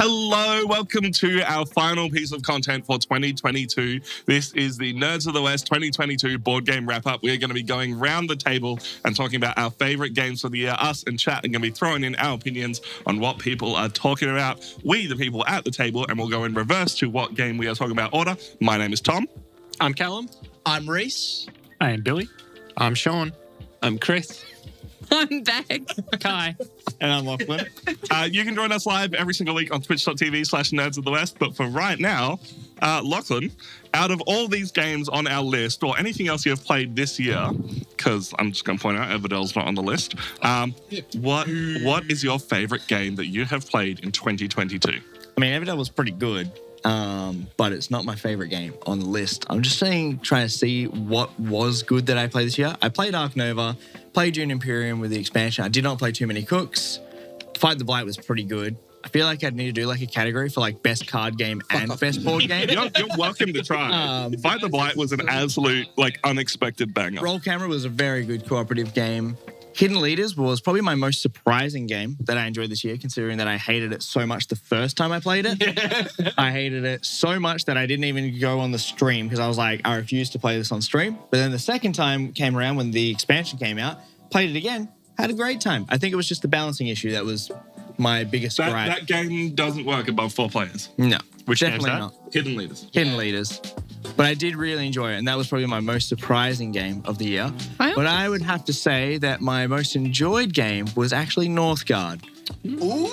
Hello, welcome to our final piece of content for 2022. This is the Nerds of the West 2022 board game wrap-up. We're going to be going round the table and talking about our favourite games for the year. Us and chat are going to be throwing in our opinions on what people are talking about. We, the people at the table, and we'll go in reverse to what game we are talking about order. My name is Tom. I'm Callum. I'm Rhys. I am Billy. I'm Shaune. I'm Chris. I'm back. Kai. And I'm Lachlan. You can join us live every single week on twitch.tv/Nerds of the West. But for right now, Lachlan, out of all these games on our list or anything else you have played this year, because I'm just going to point out Everdell's not on the list, what is your favourite game that you have played in 2022? I mean, Everdell was pretty good, but it's not my favourite game on the list. I'm just trying to see what was good that I played this year. I played Ark Nova, played Dune Imperium with the expansion. I did not play too many cooks. Fight the Blight was pretty good. I feel like I'd need to do like a category for like best card game and best board game. You're welcome to try. Fight the Blight was an absolute, unexpected banger. Roll Camera was a very good cooperative game. Hidden Leaders was probably my most surprising game that I enjoyed this year, considering that I hated it so much the first time I played it. I hated it so much that I didn't even go on the stream because I was like, I refuse to play this on stream. But then the second time came around when the expansion came out, played it again, had a great time. I think it was just the balancing issue that was my biggest gripe. That game doesn't work above 4 players. No, Which definitely game's not. that? Hidden Leaders. Hidden Leaders. But I did really enjoy it, and that was probably my most surprising game of the year. But I would have to say that my most enjoyed game was actually Northguard. Ooh.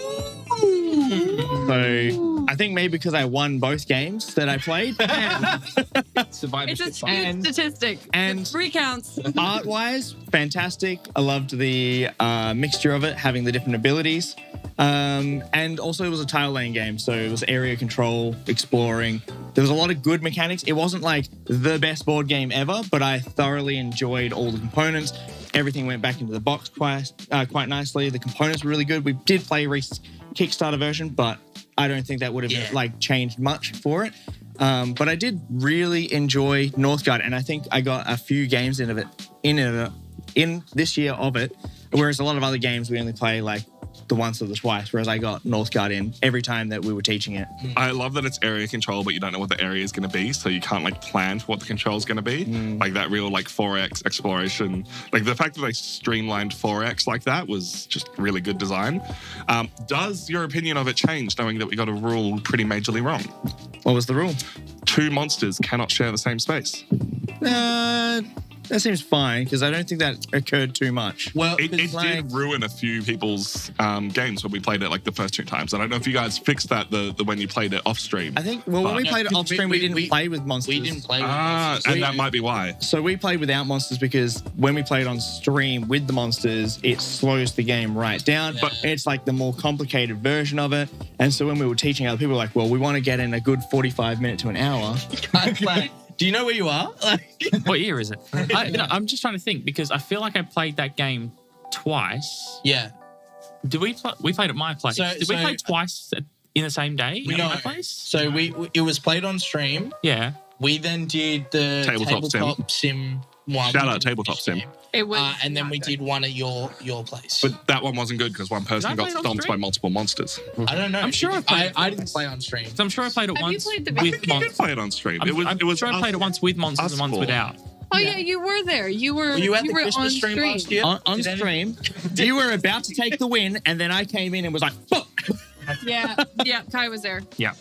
So I think maybe because I won both games that I played. It's a skewed statistic. And 3 counts. Art-wise, fantastic. I loved the mixture of it, having the different abilities. And also it was a tile laying game, so it was area control, exploring. There was a lot of good mechanics. It wasn't like the best board game ever, but I thoroughly enjoyed all the components. Everything went back into the box quite nicely. The components were really good. We did play Rhys' Kickstarter version, but I don't think that would have changed much for it. But I did really enjoy Northguard, and I think I got a few games in this year of it, whereas a lot of other games we only play like the once or the twice, whereas I got Northguard in every time that we were teaching it. I love that it's area control, but you don't know what the area is going to be, so you can't plan for what the control is going to be. Like that real 4X exploration. Like the fact that they streamlined 4X like that was just really good design. Does your opinion of it change knowing that we got a rule pretty majorly wrong? What was the rule? 2 monsters cannot share the same space. That seems fine, because I don't think that occurred too much. Well, It did ruin a few people's games when we played it the first 2 times. I don't know if you guys fixed that the when you played it off stream. I think, when we played it off stream, we didn't play with monsters. we didn't play with monsters. And that might be why. So we played without monsters because when we played on stream with the monsters, it slows the game right down. But it's like the more complicated version of it. And so when we were teaching other people, we want to get in a good 45 minutes to an hour. Do you know where you are? What year is it? I'm just trying to think because I feel like I played that game twice. Yeah. Did we played at my place? Did we play twice in the same day at my place? So it was played on stream. Yeah. We then did the Tabletop Sim one. Shout out Tabletop Sim. It was, and then we did one at your place. But that one wasn't good because one person got stomped by multiple monsters. I don't know. I'm sure I didn't play on stream. So I'm sure I played it once played the with You did monsters. play it on stream. I'm sure I played it once with monsters and once without. Oh yeah, you were there. You were you at the on Christmas stream last year? On stream, you were about to take the win, and then I came in and was like, fuck. Yeah, Kai was there. Yeah.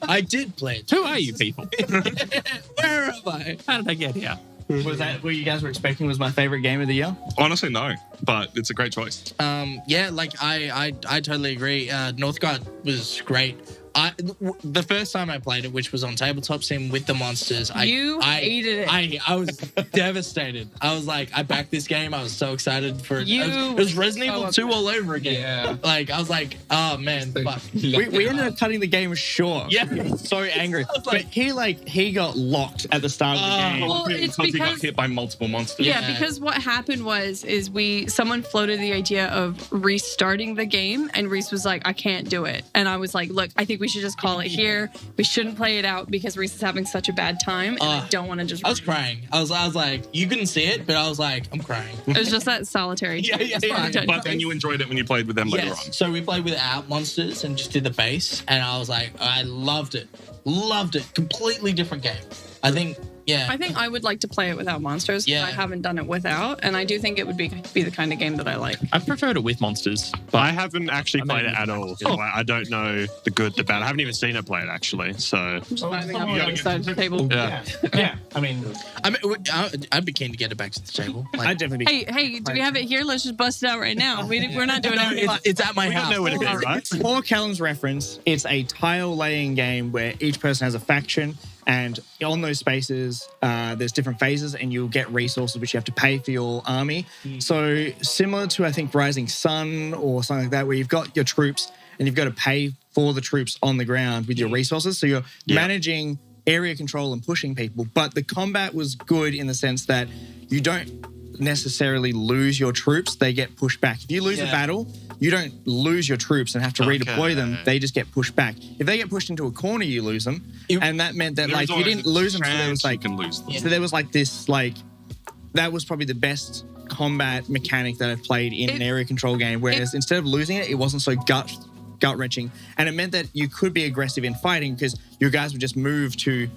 I did play it. Who are you people? Where am I? How did I get here? Was that what you guys were expecting was my favorite game of the year? Honestly, no. But it's a great choice. I totally agree. Northguard was great. The first time I played it, which was on Tabletop Sim with the monsters, I hated it. I was devastated. I was like, I backed this game. I was so excited for it. It was Resident Evil 2 all over again. Yeah. I was like, oh man, fuck. We ended up cutting the game short. Yeah. He was so angry. But he got locked at the start of the game. Well, it's because he got hit by multiple monsters. Yeah, because what happened was someone floated the idea of restarting the game, and Rhys was like, I can't do it. And I was like, look, I think we we should just call it here. We shouldn't play it out because Rhys is having such a bad time, and I don't want to just. I was crying. I was like, you couldn't see it, but I was like, I'm crying. It was just that solitary. But then you enjoyed it when you played with them later on. So we played without monsters and just did the base, and I was like, I loved it. Loved it. Completely different game. I think I would like to play it without monsters. Yeah. I haven't done it without, and I do think it would be the kind of game that I like. I preferred it with monsters. But I haven't actually played it at all. Oh. So I don't know the good, the bad. I haven't even seen it played, actually. So, I'm just vibing on the other side of the table. Yeah. I mean, I'd be keen to get it back to the table. Like, I'd definitely be. Hey, do we have it here? Let's just bust it out right now. We're not doing anything. it's at my house. know where to be, right? For Callum's reference, it's a tile laying game where each person has a faction, and on those spaces, there's different phases, and you'll get resources which you have to pay for your army. So similar to, I think, Rising Sun or something like that, where you've got your troops and you've got to pay for the troops on the ground with your resources. So you're managing area control and pushing people. But the combat was good in the sense that you don't necessarily lose your troops. They get pushed back. If you lose a battle, you don't lose your troops and have to redeploy them. They just get pushed back. If they get pushed into a corner, you lose them. And that meant that like you didn't lose them. So there was like, so there was like this like, that was probably the best combat mechanic that I've played in an area control game. Whereas instead of losing it, it wasn't so gut wrenching. And it meant that you could be aggressive in fighting because your guys would just move to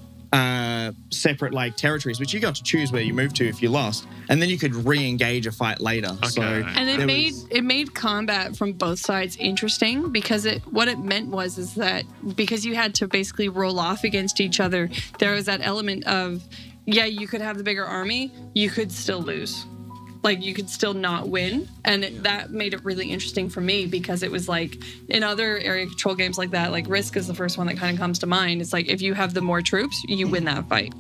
separate like territories, which you got to choose where you moved to if you lost, and then you could re-engage a fight later. So and it made combat from both sides interesting because what it meant is that because you had to basically roll off against each other, there was that element of you could have the bigger army, you could still lose. Like, you could still not win. And that made it really interesting for me because it was like, in other area control games like that, like Risk is the first one that kind of comes to mind. It's like, if you have the more troops, you win that fight.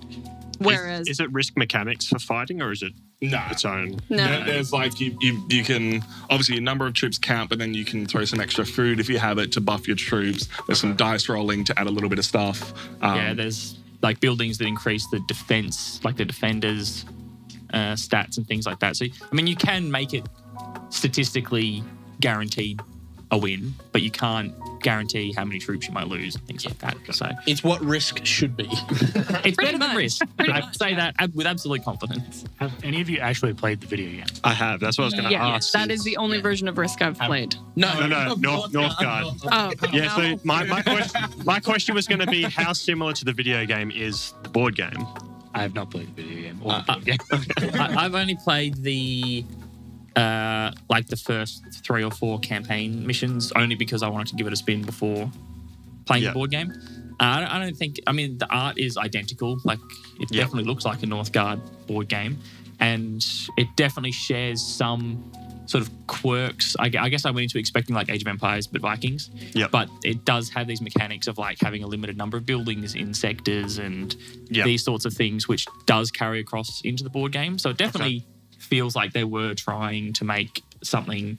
Whereas... Is it Risk mechanics for fighting, or is it its own? No. There's like, you can, obviously a number of troops count, but then you can throw some extra food if you have it to buff your troops. There's some dice rolling to add a little bit of stuff. There's like buildings that increase the defense, like the defenders' stats and things like that. So, I mean, you can make it statistically guaranteed a win, but you can't guarantee how many troops you might lose and things like that. So it's what Risk should be. It's better than Risk. I much, say that with absolute confidence. Have any of you actually played the video game? I have. That's what I was going to ask. That is the only version of Risk I've played. No, Northguard. Oh, Yeah, so my question was going to be how similar to the video game is the board game? I have not played the video game. Or the board game. I've only played the first 3 or 4 campaign missions only because I wanted to give it a spin before playing the board game. I don't think, I mean, the art is identical. Like, it definitely looks like a Northguard board game, and it definitely shares some sort of quirks. I guess I went into expecting like Age of Empires but Vikings. But it does have these mechanics of like having a limited number of buildings in sectors and these sorts of things, which does carry across into the board game. So it definitely feels like they were trying to make something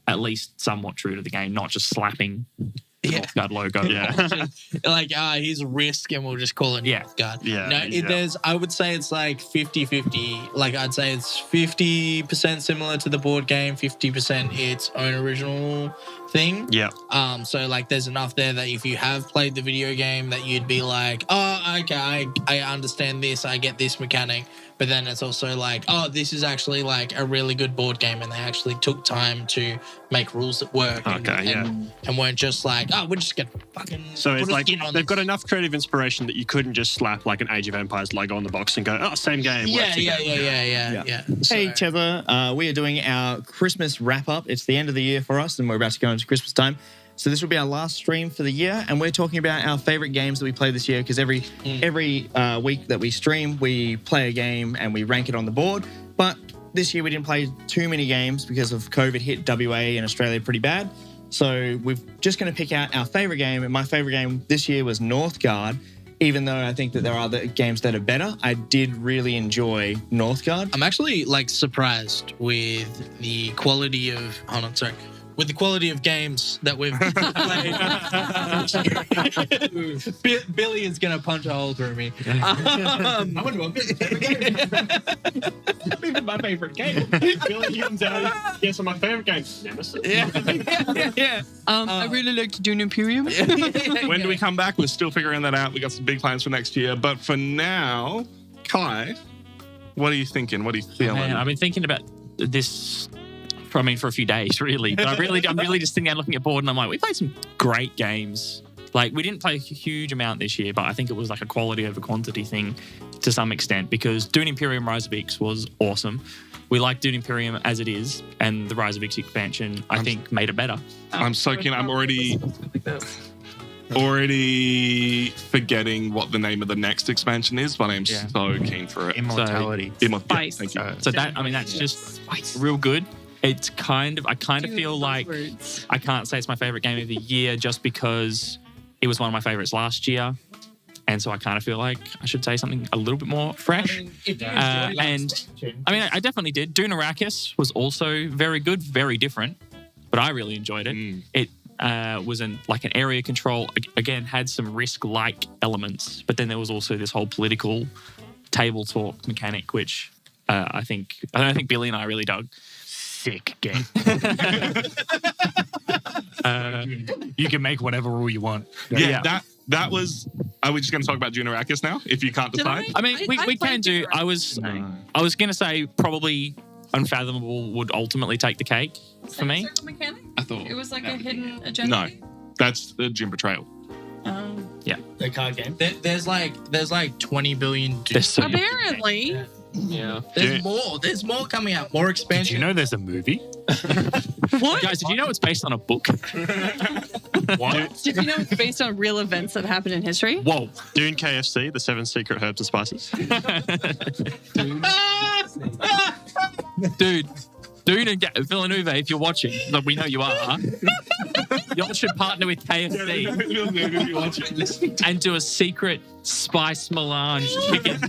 at least somewhat true to the game, not just slapping the Northguard logo. Like, here's Risk and we'll just call it Northguard. There's, I would say it's like 50-50. Like, I'd say it's 50% similar to the board game, 50% its own original thing. So like there's enough there that if you have played the video game that you'd be like, oh, okay, I understand this, I get this mechanic. But then it's also like, oh, this is actually like a really good board game, and they actually took time to make rules that work. And weren't just like, oh, we're just gonna fucking. So it's like they've got it. enough creative inspiration that you couldn't just slap like an Age of Empires logo on the box and go, oh, same game. Yeah. Hey, Trevor, we are doing our Christmas wrap up. It's the end of the year for us, and we're about to go into Christmas time. So this will be our last stream for the year, and we're talking about our favorite games that we play this year, because every week that we stream, we play a game and we rank it on the board. But this year we didn't play too many games because of COVID hit WA and Australia pretty bad. So we're just going to pick out our favorite game, and my favorite game this year was Northguard. Even though I think that there are other games that are better, I did really enjoy Northguard. I'm actually like surprised with the quality of with the quality of games that we've played, Billy is going to punch a hole through me. I wonder what even my favorite game. Billy comes out. Guess what my favorite game? Nemesis. Yeah. I really liked Dune Imperium. When do we come back? We're still figuring that out. We got some big plans for next year. But for now, Kai, what are you thinking? What are you feeling? Man, I've been thinking about this for a few days, really. But I'm really just sitting down looking at board and I'm like, we played some great games. Like, we didn't play a huge amount this year, but I think it was like a quality over quantity thing to some extent because Dune Imperium Rise of X was awesome. We like Dune Imperium as it is, and the Rise of X expansion, I think, made it better. I'm so keen. I'm already forgetting what the name of the next expansion is, but I'm so keen for it. Immortality. Spice. Thank you. So that's just real good. It's I kind of feel like Words. I can't say it's my favorite game of the year just because it was one of my favorites last year. And so I kind of feel like I should say something a little bit more fresh. I definitely did. Dune Arrakis was also very good, very different, but I really enjoyed it. It was an area control, again, had some risk-like elements, but then there was also this whole political table talk mechanic, which I think Billy and I really dug. Sick game. You can make whatever rule you want. That was. Are we just going to talk about Dune Arrakis now? If you can't decide, I mean, we can do. I was going to say probably Unfathomable would ultimately take the cake for me. Mechanic? I thought It was like a hidden agenda. no. That's the Jim Betrayal. The card game. There's like 20 billion. There's so many. Apparently. Yeah. There's more coming out. More Did expansion. you know there's a movie? What? Guys, did you know it's based on a book? What? Did you know it's based on real events that happened in history? Whoa. Dune KFC, the 7 secret herbs and spices. Dude, Dune and Villeneuve, if you're watching, like we know you are, y'all should partner with KFC and do a secret spice melange chicken.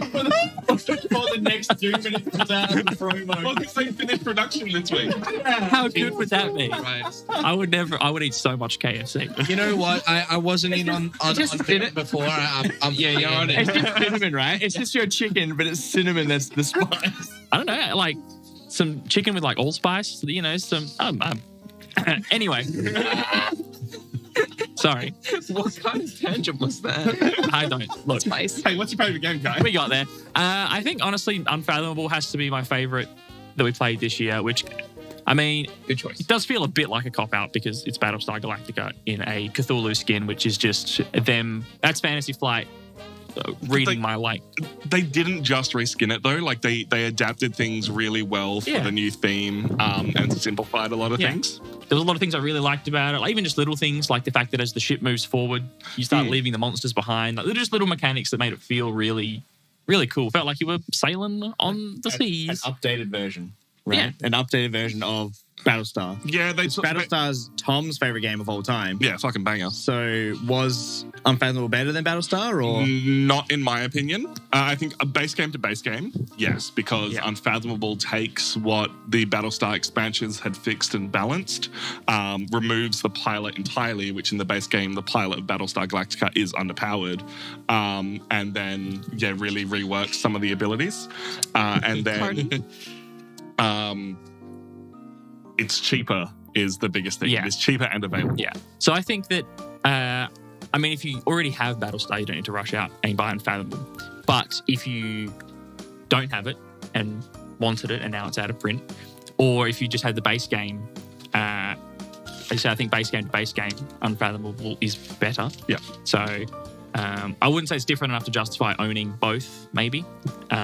For the next 2 minutes without the promo. Well, because they finished production this week. How good would that be? Right. I would eat so much KFC. You know what? I wasn't in on it before. You're on It's it. just cinnamon, right? It's just your chicken, but it's cinnamon that's the spice. I don't know, like some chicken with like allspice, you know, some. Anyway. Sorry. What kind of tangent was that? I don't. Look. Spice. Hey, what's your favorite game, guy? We got there. I think, honestly, Unfathomable has to be my favorite that we played this year, which, I mean, Good choice. it does feel a bit like a cop-out because it's Battlestar Galactica in a Cthulhu skin, which is just them. That's Fantasy Flight reading my like. They didn't just reskin it though. Like they adapted things really well for the new theme and simplified a lot of things. There was a lot of things I really liked about it. Like even just little things like the fact that as the ship moves forward, you start leaving the monsters behind. Like just little mechanics that made it feel really, really cool. Felt like you were sailing on the seas. An updated version, right? Yeah. An updated version of Battlestar. Yeah, Battlestar's Tom's favorite game of all time. Yeah, fucking banger. So was Unfathomable better than Battlestar, or Not in my opinion. I think a base game to base game, yes, because Unfathomable takes what the Battlestar expansions had fixed and balanced, removes the pilot entirely, which in the base game, the pilot of Battlestar Galactica is underpowered, and then really reworks some of the abilities, and then it's cheaper is the biggest thing. Yeah. It's cheaper and available. Yeah. So I think that, I mean, if you already have Battlestar, you don't need to rush out and buy Unfathomable. But if you don't have it and wanted it and now it's out of print, or if you just had the base game, I think base game to base game, Unfathomable is better. Yeah. So I wouldn't say it's different enough to justify owning both, maybe. But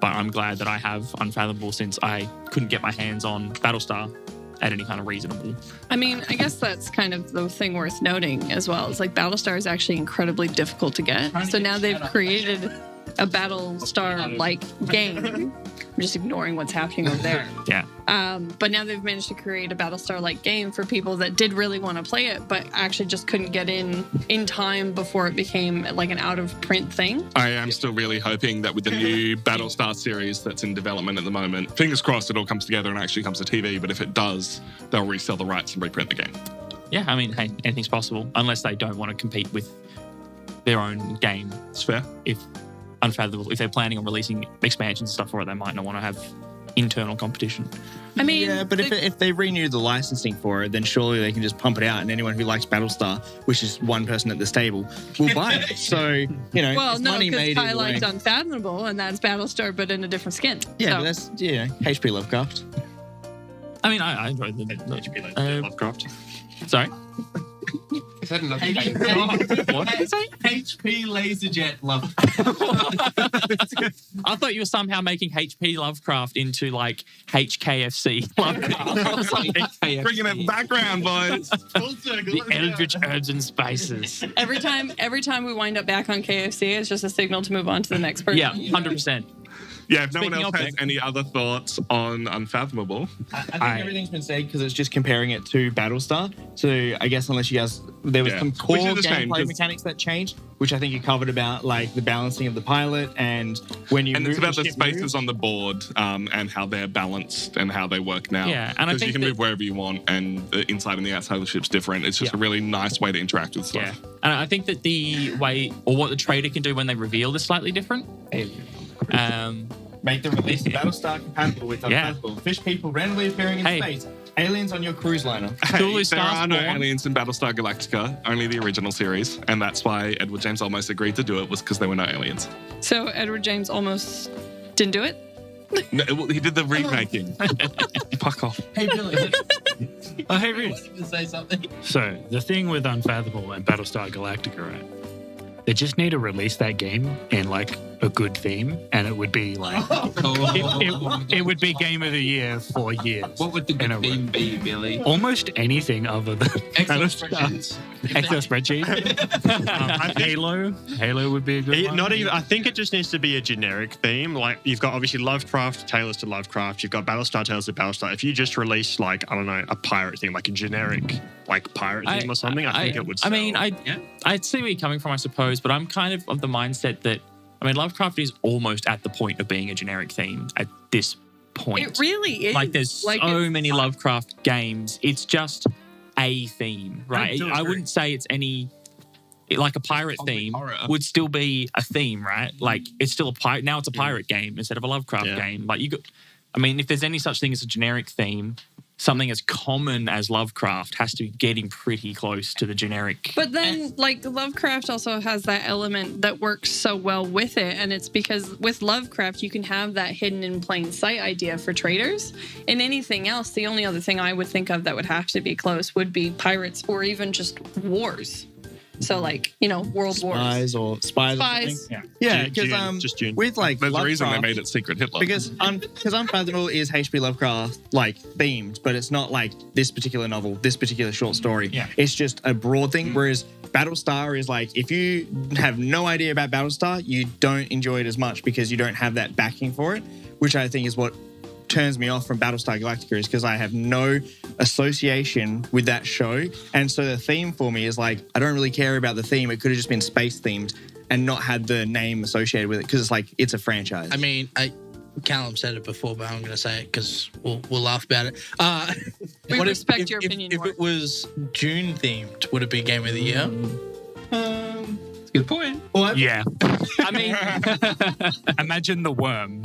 I'm glad that I have Unfathomable since I couldn't get my hands on Battlestar at any kind of reasonable. I mean, I guess that's kind of the thing worth noting as well. It's like Battlestar is actually incredibly difficult to get. So now they've created a Battlestar-like game I'm just ignoring what's happening over there. Yeah. But now they've managed to create a Battlestar-like game for people that did really want to play it, but actually just couldn't get in time before it became like an out-of-print thing. I am still really hoping that with the new Battlestar series that's in development at the moment, fingers crossed it all comes together and actually comes to TV, but if it does, they'll resell the rights and reprint the game. Yeah, I mean, hey, anything's possible unless they don't want to compete with their own game. It's fair. If Unfathomable, if they're planning on releasing expansions and stuff for it, they might not want to have internal competition. I mean, yeah, but if they renew the licensing for it, then surely they can just pump it out, and anyone who likes Battlestar, which is one person at this table, will buy it. So, you know, well, it's no, money because made Ty either way. likes Unfathomable, and that's Battlestar, but in a different skin. Yeah, So- but that's, HP Lovecraft. I mean, I enjoyed the Lovecraft. Sorry? Is that another What did you say? HP Laserjet love. I thought you were somehow making HP Lovecraft into like HKFC Lovecraft or something. Bringing it background, boys. The Eldritch Herbs and Spices. Every time we wind up back on KFC, it's just a signal to move on to the next person. Yeah, 100%. Yeah, if no one Speaking else of has Nick. any other thoughts on Unfathomable, I think everything's been said because it's just comparing it to Battlestar. So I guess unless you guys, there was Yeah. some Which core is a shame, gameplay 'cause- mechanics that changed, which I think you covered about like the balancing of the pilot and when you and it's move about the ship spaces moves. on the board and how they're balanced and how they work now. Yeah, and I because you think can that- move wherever you want, and the inside and the outside of the ship's different. It's just Yeah. a really nice way to interact with stuff. Yeah. And I think that the way, or what the trader can do when they reveal is slightly different. Make the release of Battlestar compatible with Yeah. Unfathomable. Fish people randomly appearing in Hey. space. Aliens on your cruise liner. Hey, Cthulhu there are no Starspawn. aliens in Battlestar Galactica, only the original series, and that's why Edward James almost agreed to do it, was because there were no aliens. So Edward James almost didn't do it. No, well, he did the remaking. Fuck off. Hey Billy, Oh, hey, I Rhys. wanted to say something. So, the thing with Unfathomable and Battlestar Galactica, right? They just need to release that game in like a good theme, and it would be like it would be game of the year for years. What would the In a good theme be, Billy? Almost anything other than Excel Battlestar. spreadsheets. Excel spreadsheet. Halo would be a good one. Not even. I think it just needs to be a generic theme. Like you've got obviously Lovecraft, Tales to Lovecraft. You've got Battlestar, Tales to Battlestar. If you just release like I don't know a pirate theme, like a generic like pirate theme or something, I think it would. I mean, sell. I see where you're coming from, I suppose, but I'm kind of the mindset that, I mean, Lovecraft is almost at the point of being a generic theme at this point. It really is. Like, there's so it's- many Lovecraft games. It's just a theme, right? do I agree. wouldn't say it's any... Like a pirate Cosmic theme horror. would still be a theme, right? Like it's still a pirate. Now it's a pirate game instead of a Lovecraft Yeah. game. Like I mean, if there's any such thing as a generic theme, something as common as Lovecraft has to be getting pretty close to the generic. But then, like, Lovecraft also has that element that works so well with it. And it's because with Lovecraft, you can have that hidden in plain sight idea for traders. In anything else, the only other thing I would think of that would have to be close would be pirates or even just wars. So, like, world wars. Spies or spies. Spies. Or something. Yeah, because Dune, just Dune. with like There's a reason they Lovecraft- made it Secret Hitler. Because Unfathomable is HP Lovecraft like themed, but it's not like this particular novel, this particular short story. Yeah. It's just a broad thing. Whereas Battlestar is like, if you have no idea about Battlestar, you don't enjoy it as much because you don't have that backing for it, which I think is what turns me off from Battlestar Galactica, is because I have no association with that show. And so the theme for me is like, I don't really care about the theme. It could have just been space themed and not had the name associated with it because it's like, it's a franchise. I mean, Callum said it before, but I'm going to say it because we'll laugh about it. We what respect your opinion If more. it was June themed, would it be Game of the Year? That's a good point. Yeah. I mean, Imagine the worm.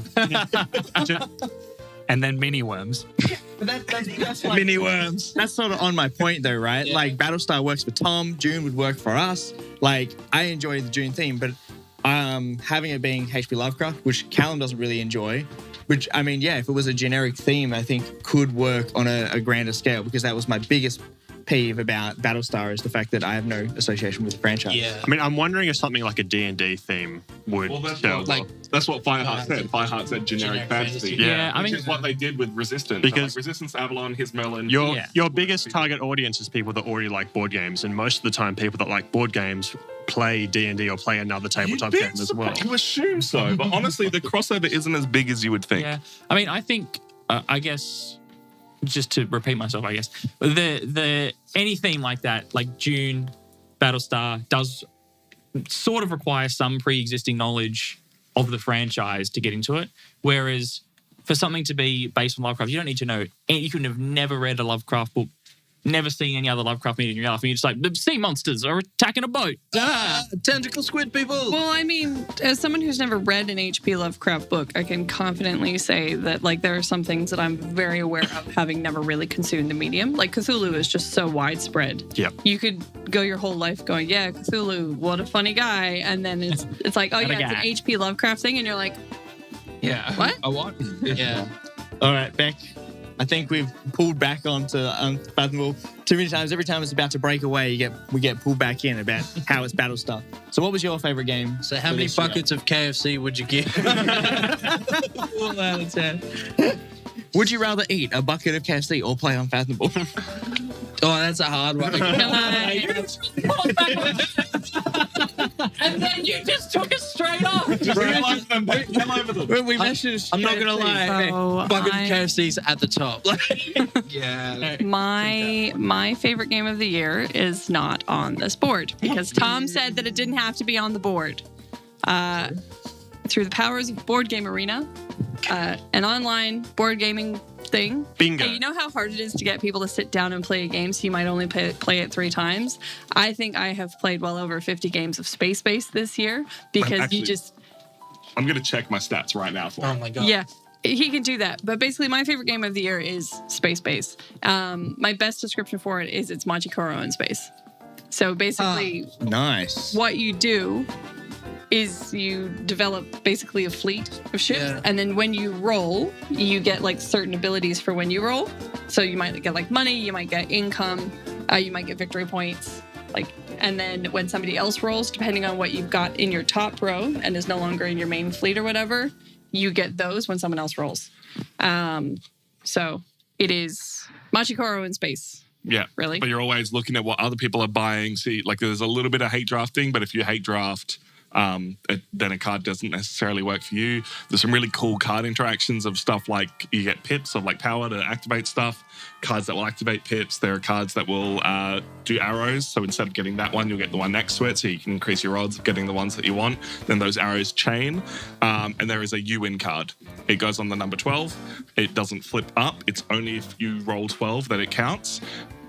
And then mini worms. But that's like, Mini worms. that's sort of on my point though, right? Yeah. Like Battlestar works for Tom, June would work for us. Like I enjoy the June theme, but having it being HP Lovecraft, which Callum doesn't really enjoy, which I mean, yeah, if it was a generic theme, I think could work on a grander scale because that was my biggest peeve about Battlestar is the fact that I have no association with the franchise. Yeah. I mean, I'm wondering if something like a D&D theme would sell. That's what Fireheart said. Fireheart said generic fantasy. Yeah, I which mean, is what they did with Resistance. Because- So, like, Resistance, Avalon, His Merlin. Your biggest target audience is people that already like board games, and most of the time, people that like board games play D&D or play another tabletop game as well. You assume so, but honestly, the crossover isn't as big as you would think. yeah. I mean, I think, I guess, just to repeat myself, I guess, the any theme like that, like Dune, Battlestar, does sort of require some pre-existing knowledge of the franchise to get into it. Whereas for something to be based on Lovecraft, you don't need to know. You could have never read a Lovecraft book, never seen any other Lovecraft media in your life, and you're just like, the sea monsters are attacking a boat. Tentacle squid people. Well, I mean, as someone who's never read an H.P. Lovecraft book, I can confidently say that, like, there are some things that I'm very aware of, having never really consumed the medium. Like, Cthulhu is just so widespread. Yep. You could go your whole life going, yeah, Cthulhu, what a funny guy, and then it's like, oh yeah, it's an H.P. Lovecraft thing, and you're like, Yeah. What? A what? Yeah. All right, Beck. I think we've pulled back onto Unfathomable too many times. Every time it's about to break away, we get pulled back in about how it's Battlestar. So what was your favorite game? So how many buckets of KFC would you give? 4 out of 10. Would you rather eat a bucket of KFC or play Unfathomable? Oh, that's a hard one. And then you just took it straight off. Just realize them, come over them. We mentioned I'm not going to lie. So Bucket I- of KFC's at the top. Yeah. my favorite game of the year is not on this board because Tom said that it didn't have to be on the board. Through the powers of Board Game Arena, an online board gaming thing. Bingo. And you know how hard it is to get people to sit down and play a game, so you might only play it 3 times? I think I have played well over 50 games of Space Base this year because Actually, you just... I'm going to check my stats right now for Oh it. my God. Yeah, he can do that. But basically, my favorite game of the year is Space Base. My best description for it is it's Machikoro in space. So basically, Nice. what you do is you develop basically a fleet of ships, Yeah. and then when you roll, you get like certain abilities for when you roll. So you might get like money, you might get income, you might get victory points, and then when somebody else rolls, depending on what you've got in your top row and is no longer in your main fleet or whatever, you get those when someone else rolls. So it is Machikoro in space. Yeah. Really? But you're always looking at what other people are buying. See, like there's a little bit of hate drafting, but if you hate draft, then a card doesn't necessarily work for you. There's some really cool card interactions of stuff like you get pips of like power to activate stuff, cards that will activate pips. There are cards that will do arrows. So instead of getting that one, you'll get the one next to it. So you can increase your odds of getting the ones that you want. Then those arrows chain. And there is a you win card. It goes on the number 12. It doesn't flip up. It's only if you roll 12 that it counts.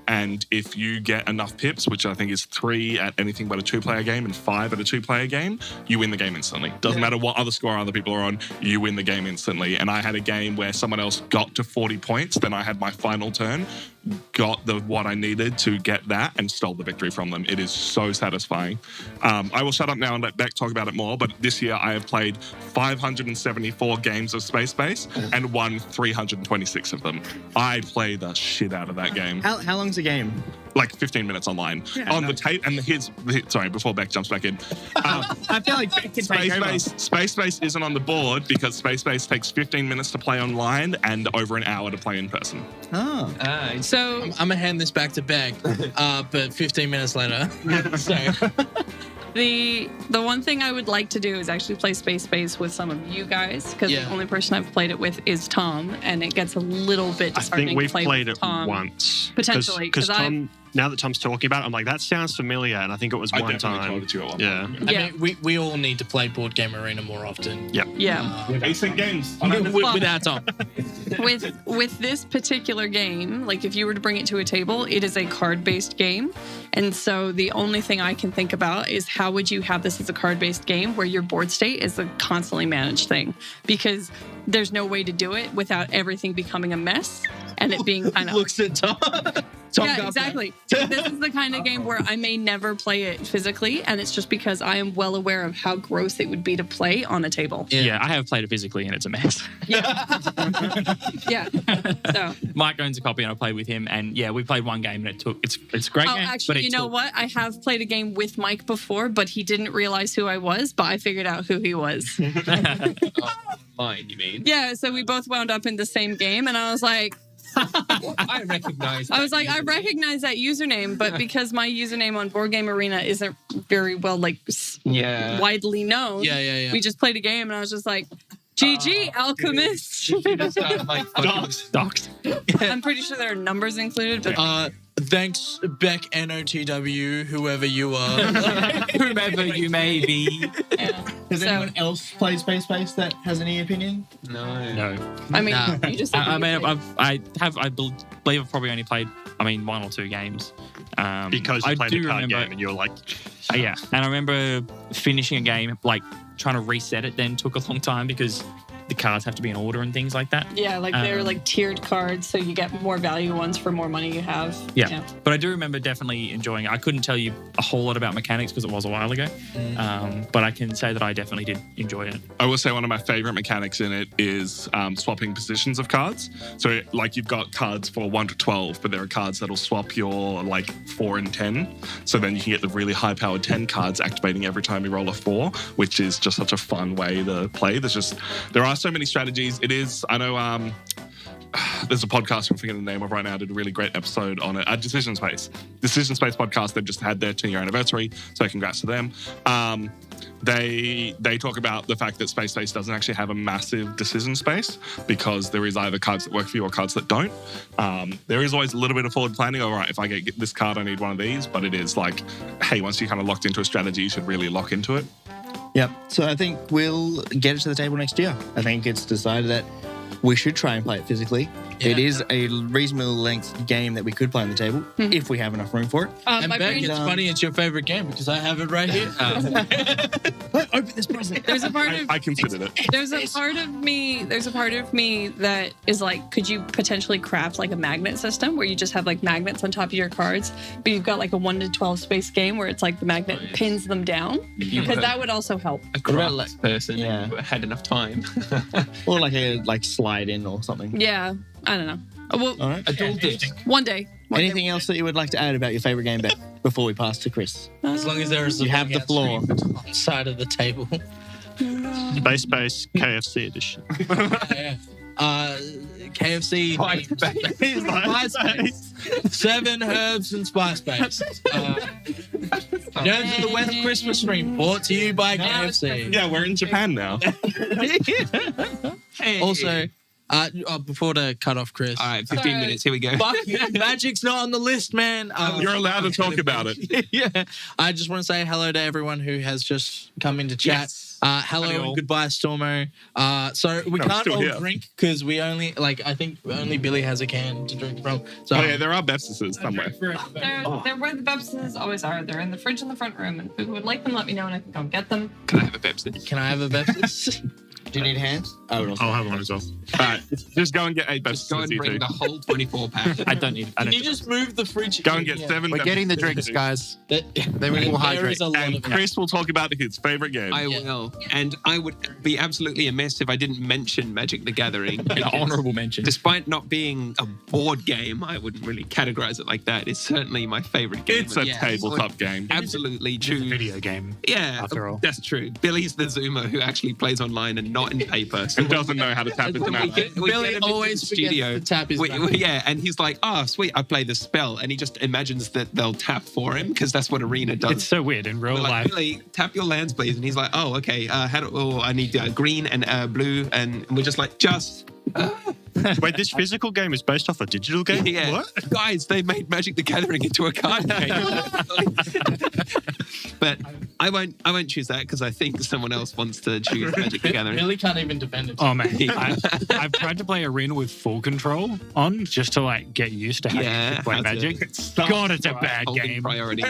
And if you get enough pips, which I think is 3 at anything but a 2-player game and 5 at a 2-player game, you win the game instantly. Doesn't matter what other score other people are on, you win the game instantly. And I had a game where someone else got to 40 points, then I had my final turn, got what I needed to get that, and stole the victory from them. It is so satisfying. I will shut up now and let Beck talk about it more, but this year I have played 574 games of Space Base and won 326 of them. I play the shit out of that game. How long's the game? Like 15 minutes online. On the tape, and sorry, before Beck jumps back in. I feel like Beck can take over. Space Base isn't on the board because Space Base takes 15 minutes to play online and over an hour to play in person. Oh. So I'm going to hand this back to Beck, but 15 minutes later. So. the one thing I would like to do is actually play Space Base with some of you guys, because the only person I've played it with is Tom, and it gets a little bit I disheartening think we've to play played with it Tom. once. Potentially, Because 'cause Tom, now that Tom's talking about it, I'm like, that sounds familiar. And I think it was I one definitely time. told it to you at one Yeah. point. Yeah. I mean, we all need to play Board Game Arena more often. Yeah. Yeah. Decent games. Without Tom. With this particular game, like if you were to bring it to a table, it is a card-based game. And so the only thing I can think about is how would you have this as a card-based game where your board state is a constantly managed thing? Because there's no way to do it without everything becoming a mess. and it being kind of Looks at Tom. yeah, exactly. This is the kind of game where I may never play it physically, and it's just because I am well aware of how gross it would be to play on a table. Yeah, I have played it physically and it's a mess. Yeah. So Mike owns a copy and I played with him, and yeah, we played one game and it's a great game. actually, but you know what? I have played a game with Mike before, but he didn't realize who I was, but I figured out who he was. Mine, you mean? Yeah, so we both wound up in the same game, and I was like, I recognize. I recognize that username, but because my username on Board Game Arena isn't very well widely known, we just played a game, and I was just like, GG, Alchemist. Docs. I'm pretty sure there are numbers included, but Thanks, Beck NOTW, whoever you are. Whomever you may be. Has anyone else played Space Base that has any opinion? No. I mean, you just said I you believe I've probably only played, one or two games. Because you played a card game and you're like... Yeah, and I remember finishing a game, like trying to reset it then took a long time because the cards have to be in order and things like that. Yeah, like they're like tiered cards, so you get more value ones for more money you have. Yeah. But I do remember definitely enjoying it. I couldn't tell you a whole lot about mechanics because it was a while ago, but I can say that I definitely did enjoy it. I will say one of my favorite mechanics in it is swapping positions of cards. So like you've got cards for 1 to 12, but there are cards that'll swap your like 4 and 10. So then you can get the really high powered 10 cards activating every time you roll a 4, which is just such a fun way to play. There are so many strategies. It is, I know there's a podcast I'm forgetting the name of right now, did a really great episode on it. Decision Space podcast. They've just had their 10-year anniversary, so congrats to them. They talk about the fact that Space Base doesn't actually have a massive decision space because there is either cards that work for you or cards that don't. There is always a little bit of forward planning. All right, if I get this card, I need one of these. But it is like, hey, once you're kind of locked into a strategy, you should really lock into it. Yep. So I think we'll get it to the table next year. I think it's decided that we should try and play it physically. Yeah. It is a reasonable length game that we could play on the table if we have enough room for it. And Beck, it's funny it's your favorite game because I have it right here. Open this present. There's a part of I considered it. There's a part of me that is like, could you potentially craft like a magnet system where you just have like magnets on top of your cards, but you've got like a 1 to 12 space game where it's like the magnet pins them down? Because that would also help. A craft person who had enough time. Or like a slide in or something. Yeah. I don't know. Well, all right. A dual disc. One day. Anything else that you would like to add about your favorite game, Beck, before we pass to Chris? As long as there is you have the floor on the side of the table. Space Base KFC edition. KFC. Spice Base. 7 herbs and Spice Base. Nerds of the West Christmas stream brought to you by KFC. Yeah, we're in Japan now. Also, before to cut off Chris. All right, 15 minutes. Here we go. Fuck you. Magic's not on the list, man. You're allowed to talk about it. Yeah. I just want to say hello to everyone who has just come into chat. Yes. Hello and goodbye, Stormo. So we can't all drink because we only, I think only Billy has a can to drink from. So, oh yeah, there are Bepsises somewhere. They're where the Bepsises always are. They're in the fridge in the front room, and if you would like them, let me know and I can go get them. Can I have a Pepsi? Can I have a Pepsi? Do you need hands? I'll have one as well. All right, just go and get 8 Bepsises. Go and bring the whole 24-pack. I don't need. Can you just move the fridge? Go and get 7. We're getting the drinks, guys. Then we will hydrate. And Chris will talk about his favorite game. I will. And I would be absolutely amiss if I didn't mention Magic the Gathering. An honourable mention. Despite not being a board game, I wouldn't really categorize it like that. It's certainly my favorite game. It's a tabletop game. Absolutely true. It's a video game. Yeah, after all. That's true. Billy's the Zoomer who actually plays online and not in paper. So and doesn't know how to tap into magic. Billy always studio. To tap his yeah, and he's like, oh, sweet, I play this spell. And he just imagines that they'll tap for him because that's what Arena does. It's so weird in real life. Like, Billy, tap your lands, please. And he's like, oh, okay. I need green and blue. And we're just like, Wait, this physical game is based off a digital game? Yeah. What? Guys, they made Magic the Gathering into a card game. But I won't choose that because I think someone else wants to choose Magic the Gathering. Billy can't even defend it. Oh man, I've tried to play Arena with full control on just to get used to how to play Magic. God, it's a bad game. Priority.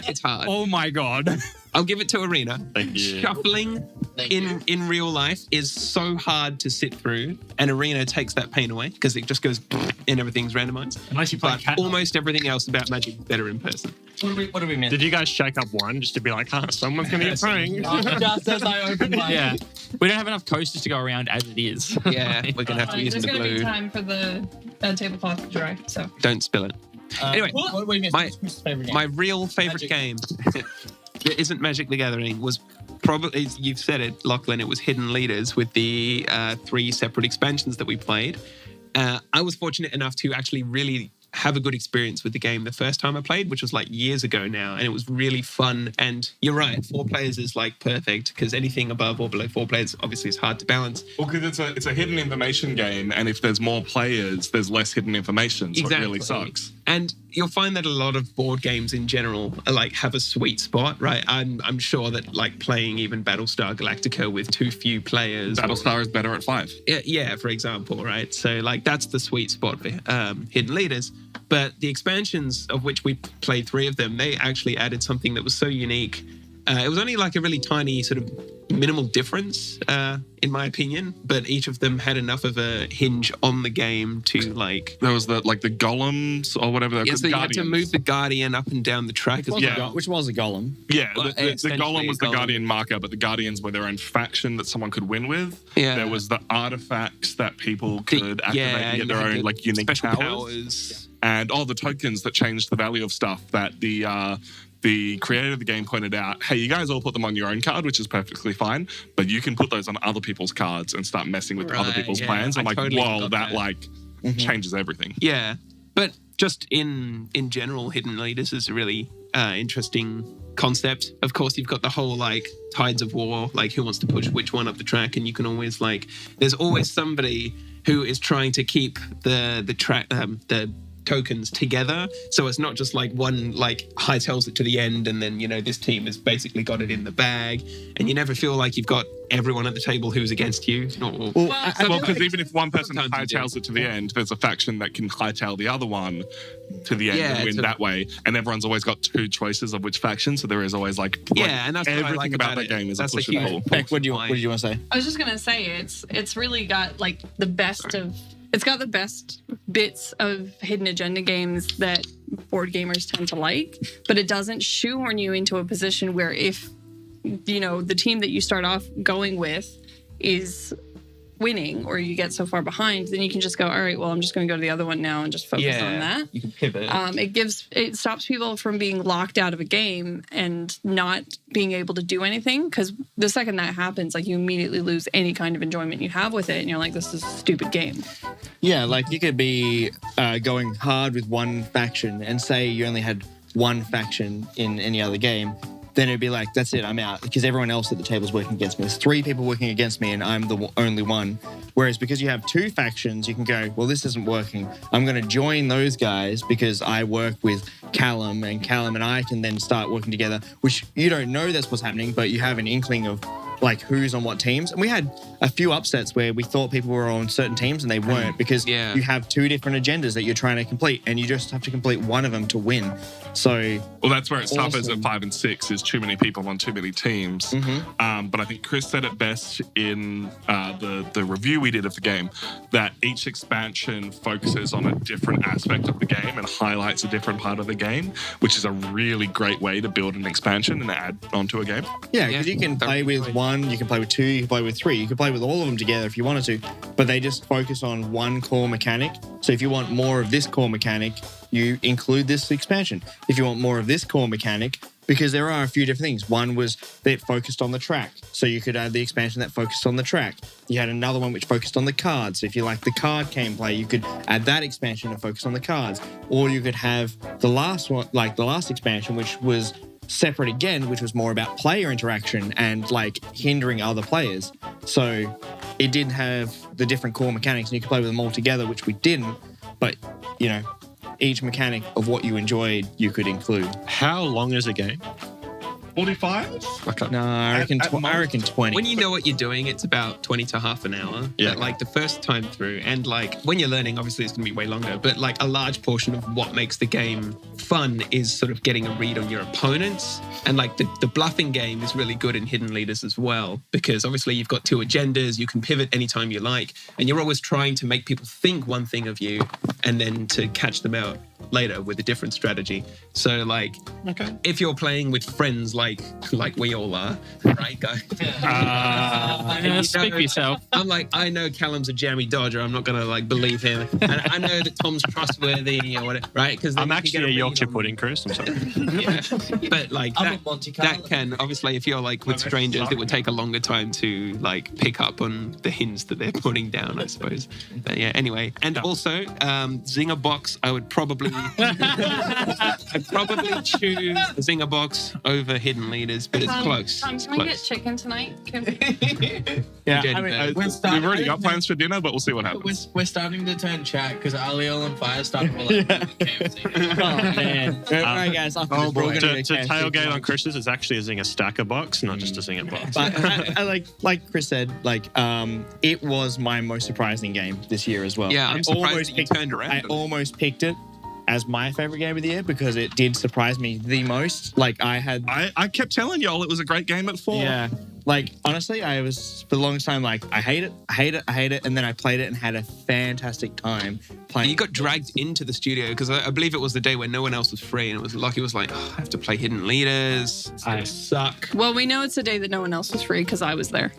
It's hard. Oh my God. I'll give it to Arena. Thank you. Shuffling in real life is so hard to sit through, and Arena takes that pain away because it just goes and everything's randomized. Unless you play But cat. almost everything else about Magic is better in person. What do we miss? Did you guys shake up one just to be like, someone's going to get praying? Just as I opened my Yeah. We don't have enough coasters to go around as it is. Yeah, we're going to have to use There's the going to be glue. time for the tablecloth to dry. So Don't spill it. Anyway, what do we miss? my- What's Chris's favorite game? My real favorite Magic. game that isn't Magic the Gathering was probably, you've said it, Lachlan, it was Hidden Leaders with the 3 separate expansions that we played. I was fortunate enough to actually really have a good experience with the game the first time I played, which was like years ago now, and it was really fun. And you're right, 4 players is like perfect because anything above or below 4 players obviously is hard to balance. Well, because it's a hidden information game, and if there's more players, there's less hidden information, so it really sucks. And you'll find that a lot of board games in general are like have a sweet spot, right? I'm sure that like playing even Battlestar Galactica with too few players. Battlestar is better at 5. Yeah, for example, right? So like that's the sweet spot for Hidden Leaders. But the expansions, of which we played 3 of them, they actually added something that was so unique. It was only like a really tiny sort of minimal difference, in my opinion, but each of them had enough of a hinge on the game to like... There was the golems or whatever. Yeah, so you had to move the Guardian up and down the track. Which was a golem. Yeah, Well, the essentially golem was a the golem. Guardian marker, but the Guardians were their own faction that someone could win with. Yeah. There was the artifacts that people could activate and get their you had own the like unique special powers. And all the tokens that changed the value of stuff that the creator of the game pointed out, hey, you guys all put them on your own card, which is perfectly fine, but you can put those on other people's cards and start messing with other Right, people's yeah. plans. I'm I like, totally whoa, got that that. like changes everything. Yeah, but just in general, Hidden Leaders is a really interesting concept. Of course, you've got the whole like tides of war, like who wants to push which one up the track, and you can always like, there's always somebody who is trying to keep the track, the tokens together, so it's not just like one like hightails it to the end and then this team has basically got it in the bag, and you never feel like you've got everyone at the table who's against you. Well, because even if one person sometimes you do. hightails it to the end, there's a faction that can hightail the other one to the end Yeah, and win to- that way. And everyone's always got 2 choices of which faction, so there is always like Yeah, and that's what I everything like about about that it. game is That's a a push and huge pull. Beck, what do you want to say? I was just gonna say it's really got like the best of. It's got the best bits of hidden agenda games that board gamers tend to like, but it doesn't shoehorn you into a position where if the team that you start off going with is winning or you get so far behind, then you can just go, all right, well, I'm just going to go to the other one now and just focus on that. You can pivot. It stops people from being locked out of a game and not being able to do anything, because the second that happens, like you immediately lose any kind of enjoyment you have with it, and you're like, this is a stupid game. Yeah, like you could be going hard with one faction and say you only had one faction in any other game. Then it'd be like, that's it, I'm out. Because everyone else at the table is working against me. There's 3 people working against me and I'm the only one. Whereas because you have 2 factions, you can go, well, this isn't working. I'm going to join those guys because I work with Callum, and Callum and I can then start working together, which you don't know that's what's happening, but you have an inkling of like who's on what teams. And we had a few upsets where we thought people were on certain teams and they weren't, because you have 2 different agendas that you're trying to complete and you just have to complete one of them to win. So well, that's where it suffers awesome. at 5 and 6 is too many people on too many teams. But I think Chris said it best in the review we did of the game, that each expansion focuses on a different aspect of the game and highlights a different part of the game, which is a really great way to build an expansion and add onto a game. yeah, because you can play with 1, you can play with 2, you can play with 3, you can play with all of them together if you wanted to, but they just focus on one core mechanic. So if you want more of this core mechanic, you include this expansion. If you want more of this core mechanic, because there are a few different things. One was that focused on the track, so you could add the expansion that focused on the track. You had another one which focused on the cards. So if you like the card gameplay, you could add that expansion and focus on the cards. Or you could have the last one, like the last expansion, which was separate again, which was more about player interaction and like hindering other players. So it did have the different core mechanics and you could play with them all together, which we didn't. But, each mechanic of what you enjoyed, you could include. How long is a game? 45? No, I reckon 20. When you know what you're doing, it's about 20 to half an hour. Yeah. But like the first time through, and like when you're learning, obviously it's going to be way longer. But like a large portion of what makes the game fun is sort of getting a read on your opponents. And like the bluffing game is really good in Hidden Leaders as well, because obviously you've got two agendas. You can pivot anytime you like, and you're always trying to make people think one thing of you, and then to catch them out later with a different strategy. So like, if you're playing with friends like we all are, right, guys? Speak for yourself. I'm like, I know Callum's a jammy dodger. I'm not gonna like believe him, and I know that Tom's trustworthy or whatever, right? Because I'm actually a Yorkshire pudding, Chris. I'm sorry. Yeah, but like that can obviously, if you're like with strangers, it would take a longer time to like pick up on the hints that they're putting down, I suppose. But yeah, anyway, and also Zinger Box, I would probably I'd probably choose Zinger Box over Hidden Leaders, but it's close. Tom, It's can we get close. chicken tonight? Yeah, Dirty I mean, bird. We've already got plans for dinner, but we'll see what happens. We're starting to turn chat because Aliel and Firestar were like KFC. oh man! All right, guys. After this, we're To gonna tailgate on Chris's, it's actually a Zinger stacker box, not just a Zinger box. But I like Chris said, it was my most surprising game this year as well. Yeah, I'm surprised almost that you turned around. I almost picked it as my favorite game of the year because it did surprise me the most. Like I kept telling y'all it was a great game at 4. Yeah. Like, honestly, I was, for the longest time, like, I hate it. And then I played it and had a fantastic time playing. You got dragged into the studio because I believe it was the day when no one else was free, and it was Lockie was like, oh, I have to play Hidden Leaders. It's gonna suck. Well, we know it's the day that no one else was free because I was there.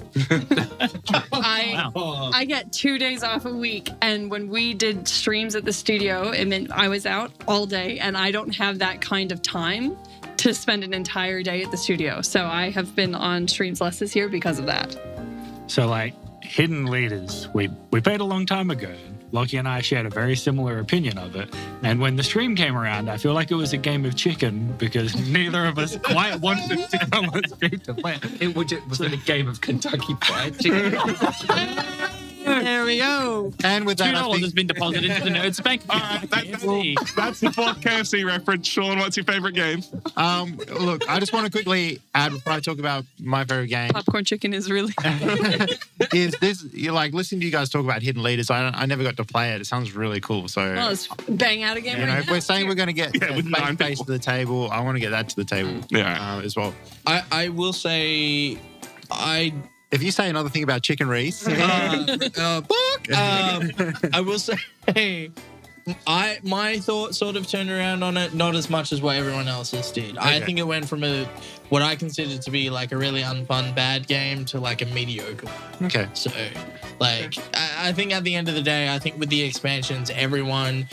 I get 2 days off a week, and when we did streams at the studio, it meant I was out all day, and I don't have that kind of time to spend an entire day at the studio. So I have been on streams less this year because of that. So, like, Hidden Leaders, we played a long time ago. Lockie and I shared a very similar opinion of it. And when the stream came around, I feel like it was a game of chicken because neither of us quite wanted to come on stream to play it. It was a game of Kentucky Fried Chicken. There we go. And with that, I $2 think has been deposited into the Nerds Bank. That's the fourth KFC reference. Shaune, what's your favorite game? look, I just want to quickly add before I talk about my favorite game. Popcorn chicken is really Is this you're like listening to you guys talk about Hidden Leaders? I never got to play it. It sounds really cool. So well, let's bang out again. you know, Right if now. we're saying we're going to get with 9 face to the table, I want to get that to the table as well. I will say, If you say another thing about chicken, Rhys, I will say, my thoughts sort of turned around on it, not as much as what everyone else's did. I think it went from what I considered to be like a really unfun bad game to like a mediocre one. okay. So, like, I think at the end of the day, I think with the expansions, everyone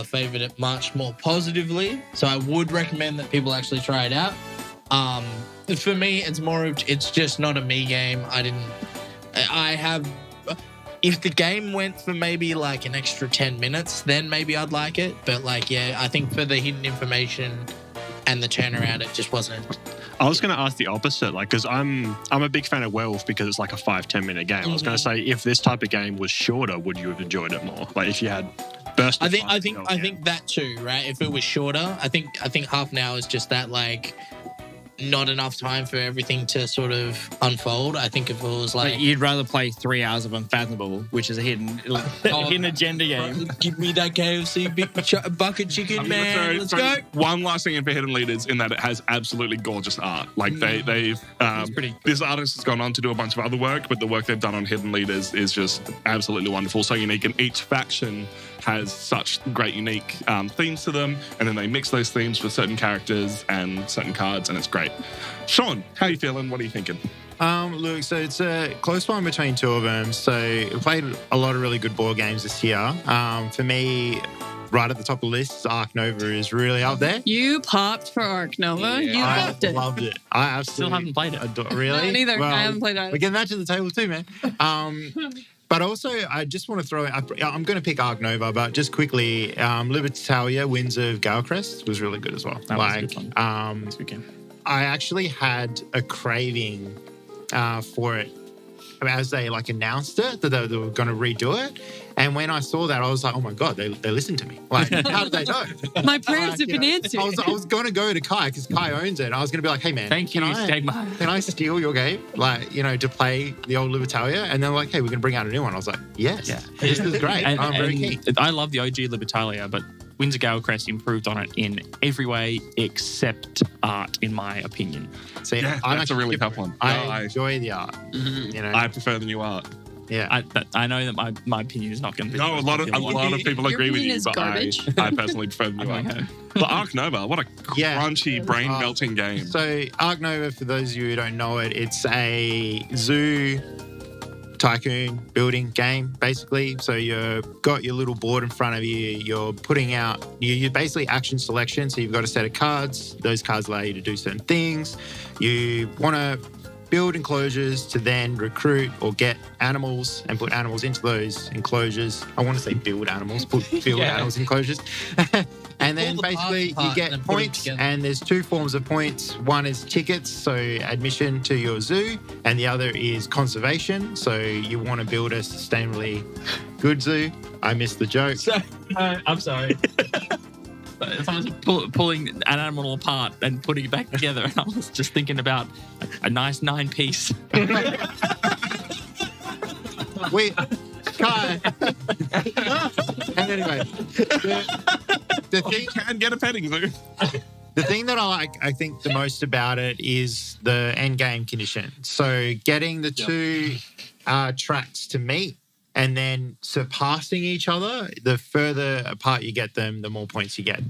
favored it much more positively. So I would recommend that people actually try it out. For me, it's just not a me game. If the game went for maybe like an extra 10 minutes, then maybe I'd like it. But like, yeah, I think for the hidden information and the turnaround, it just wasn't. I was going to ask the opposite, like, because I'm a big fan of Werewolf because it's like a 5-10 minute game. I was going to say, if this type of game was shorter, would you have enjoyed it more? Like, if you had burst. I think that too, right? If it was shorter, I think half an hour is just that like not enough time for everything to sort of unfold. I think if it was like you'd rather play 3 hours of Unfathomable, which is a hidden agenda game. Give me that KFC bucket chicken, man. Let's go. One last thing in for Hidden Leaders in that it has absolutely gorgeous art. Like they've this artist has gone on to do a bunch of other work, but the work they've done on Hidden Leaders is just absolutely wonderful, so unique, and each faction has such great unique themes to them, and then they mix those themes with certain characters and certain cards, and it's great. Shaune, how are you feeling? What are you thinking? Look, so it's a close one between two of them. So we played a lot of really good board games this year. For me, right at the top of the list, Ark Nova is really up there. You popped for Ark Nova. You I loved it. loved it. I absolutely Still haven't played it. Really? No, neither. Well, I haven't played it. We're getting that to the table too, man. But also, I just want to throw I'm going to pick Ark Nova, but just quickly, Libertalia, Winds of Galcrest was really good as well. That was a good one. This weekend. I actually had a craving for it as they like announced it that they were going to redo it, And when I saw that, I was like, oh my God, they listened to me. Like, how did they know? My prayers have been answered. I was going to go to Kai because Kai owns it. And I was going to be like, hey, man, Thank you, Stegma. can I steal your game? Like, to play the old Libertalia? And they're like, hey, we're going to bring out a new one. I was like, yes, this is great. I'm very keen. I love the OG Libertalia, but Windsor Gale Crest improved on it in every way except art, in my opinion. See, that's a really tough one. I enjoy the art. I prefer the new art. Yeah, I know that my opinion is not going to be. No, a lot of people agree with you, but I personally prefer the new art. But Ark Nova, what a crunchy, brain melting game. So Ark Nova, for those of you who don't know it, it's a zoo tycoon building game, basically. So you've got your little board in front of you. You're putting out, you're basically action selection. So you've got a set of cards. Those cards allow you to do certain things. You want to build enclosures to then recruit or get animals and put animals into those enclosures. I want to say build animals, build animals enclosures. And then basically you get points, and there's two forms of points. One is tickets, so admission to your zoo, and the other is conservation. So you want to build a sustainably good zoo. I missed the joke. I'm sorry. Someone's pulling an animal apart and putting it back together, and I was just thinking about a nice 9-piece. Wait, Kai. And anyway, the thing can get a petting zoo. The thing that I think the most about it is the end game condition. So getting the two tracks to meet and then surpassing each other, the further apart you get them, the more points you get.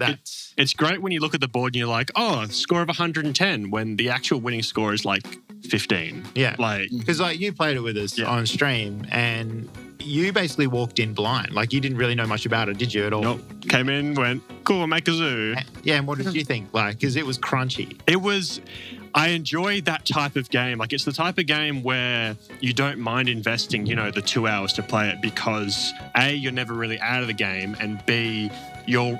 It's great when you look at the board and you're like, oh, score of 110, when the actual winning score is like 15. Yeah. Because you played it with us on stream, and you basically walked in blind. Like, you didn't really know much about it, did you, at all? Nope. Came in, went, cool, make a zoo. Yeah, and what did you think? Because it was crunchy. I enjoy that type of game. Like, it's the type of game where you don't mind investing, the 2 hours to play it because A, you're never really out of the game, and B, you're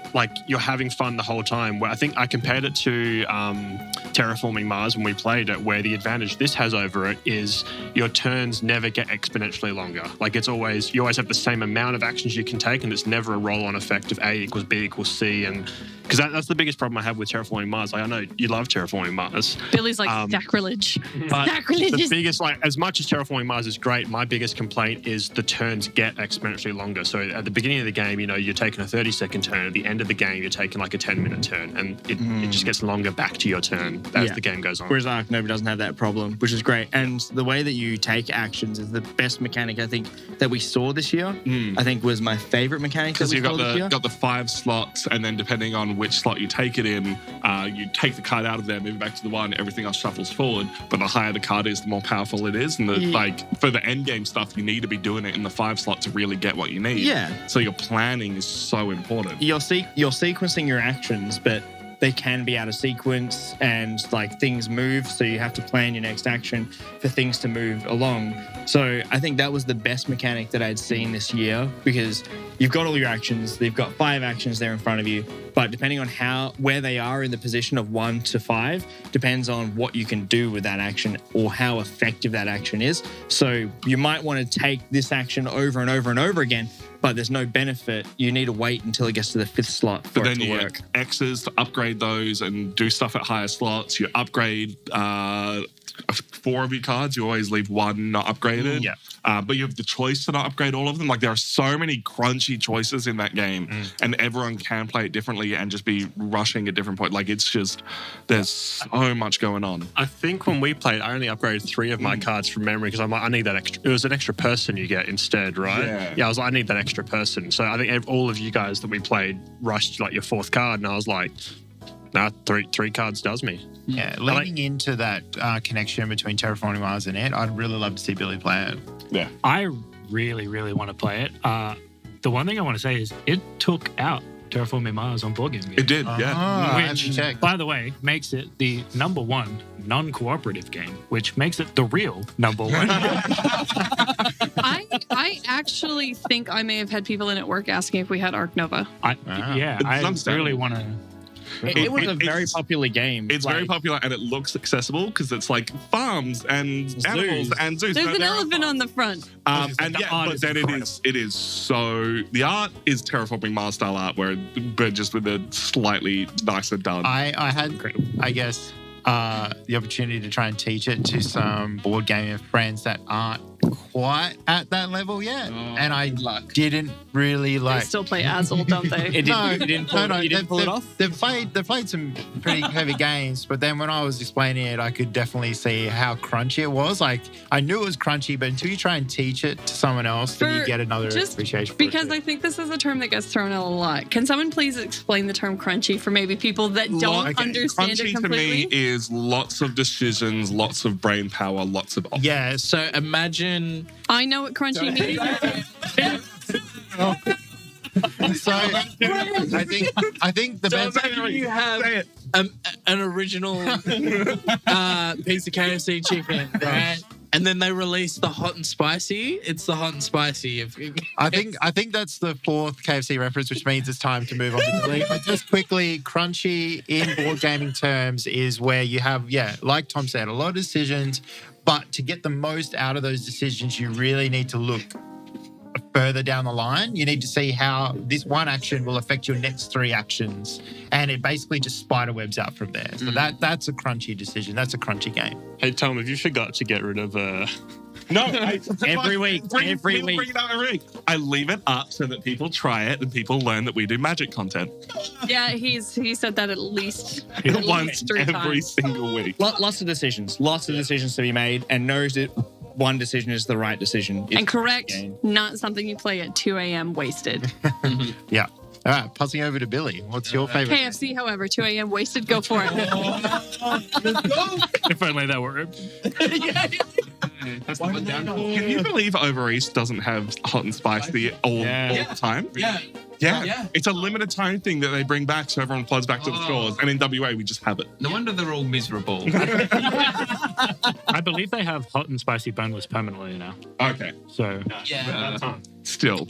having fun the whole time. Where I think I compared it to Terraforming Mars when we played it, where the advantage this has over it is your turns never get exponentially longer. Like, you always have the same amount of actions you can take, and it's never a roll-on effect of A equals B equals C. And because that's the biggest problem I have with Terraforming Mars. I know you love Terraforming Mars. Billy's like, sacrilege. Sacrilege. The biggest, as much as Terraforming Mars is great, my biggest complaint is the turns get exponentially longer. So at the beginning of the game, you're taking a 30-second turn. At the end of the game, you're taking like a 10-minute turn, and it just gets longer back to your turn as the game goes on. Whereas Ark Nova doesn't have that problem, which is great. And the way that you take actions is the best mechanic, I think, that we saw this year. I think was my favorite mechanic that we saw this year. You've got the 5 slots, and then depending on which slot you take it in, you take the card out of there, move it back to the one, everything else shuffles forward. But the higher the card is, the more powerful it is. And for the end game stuff, you need to be doing it in the 5 slot to really get what you need. Yeah. So your planning is so important. You're sequencing your actions, but they can be out of sequence, and things move, so you have to plan your next action for things to move along. So I think that was the best mechanic that I'd seen this year, because you've got all your actions, they've got 5 actions there in front of you, but depending on where they are in the position of 1 to 5 depends on what you can do with that action or how effective that action is. So you might want to take this action over and over and over again, but there's no benefit. You need to wait until it gets to the 5th slot for it to work. Get X's to upgrade those and do stuff at higher slots. You upgrade 4 of your cards. You always leave 1 not upgraded. Yeah. But you have the choice to not upgrade all of them. There are so many crunchy choices in that game, and everyone can play it differently and just be rushing at different points. It's just, there's so much going on. I think when we played, I only upgraded 3 of my cards from memory because I'm like, I need that extra. It was an extra person you get instead, right? Yeah, I was like, I need that extra person. So I think all of you guys that we played rushed your 4th card, and I was like, nah, 3 cards does me. Yeah, leaning into that connection between Terraforming Mars and it, I'd really love to see Billy play it. Yeah. I really, really want to play it. The one thing I want to say is it took out Terraforming Mars on Boardgames. It did, yeah. Which, by the way, makes it the #1 non-cooperative game, which makes it the real #1. I actually think I may have had people in at work asking if we had Ark Nova. I really want to. It was a very it's- popular game. It's very popular and it looks accessible because it's like farms and animals and zoos. There's No, an there are elephant farms. on the front. And the yeah, art but is then incredible. it is so the art is terraforming Mars style art, but just with a slightly nicer done. I had, I guess, the opportunity to try and teach it to some board gaming friends that aren't quite at that level yet, and I didn't really They like. still play Azul, don't they? It didn't pull it off. They've played some pretty heavy games, but then when I was explaining it, I could definitely see how crunchy it was. Like I knew it was crunchy, but until you try and teach it to someone else, then you For- get another just appreciation. For Because it I think this is a term that gets thrown out a lot. Can someone please explain the term crunchy for maybe people that don't understand Crunchy it completely? to me is lots of decisions, lots of brain power, lots of options. yeah, So imagine I know what crunchy means. so I think the best. imagine you have an original piece of KFC chicken, right? And then they release the hot and spicy. It's the hot and spicy. I think that's the fourth KFC reference, which means it's time to move on to delete. But just quickly, crunchy in board gaming terms is where you have, like Tom said, a lot of decisions, but to get the most out of those decisions, you really need to look further down the line. You need to see how this one action will affect your next three actions, and it basically just spider webs out from there. So that's a crunchy decision. That's a crunchy game. Hey, Tom, have you forgot to get rid of No, Every week, every week. Bring it up every week. I leave it up so that people try it and people learn that we do magic content Yeah, he said that at least once 3 every times. single week. Lots of decisions to be made, and knows that one decision is the right decision. And correct, Game. not something you play at 2 a.m. wasted. Yeah. All right, passing over to Billy. What's your favorite? KFC, however, 2 a.m. wasted, go for it. If only that were Can you believe Over East doesn't have hot and spicy all the time? Yeah. It's a limited time thing that they bring back so everyone floods back to the stores. And in WA, we just have it. No wonder they're all miserable. I believe they have hot and spicy boneless permanently now. Okay. So, Still,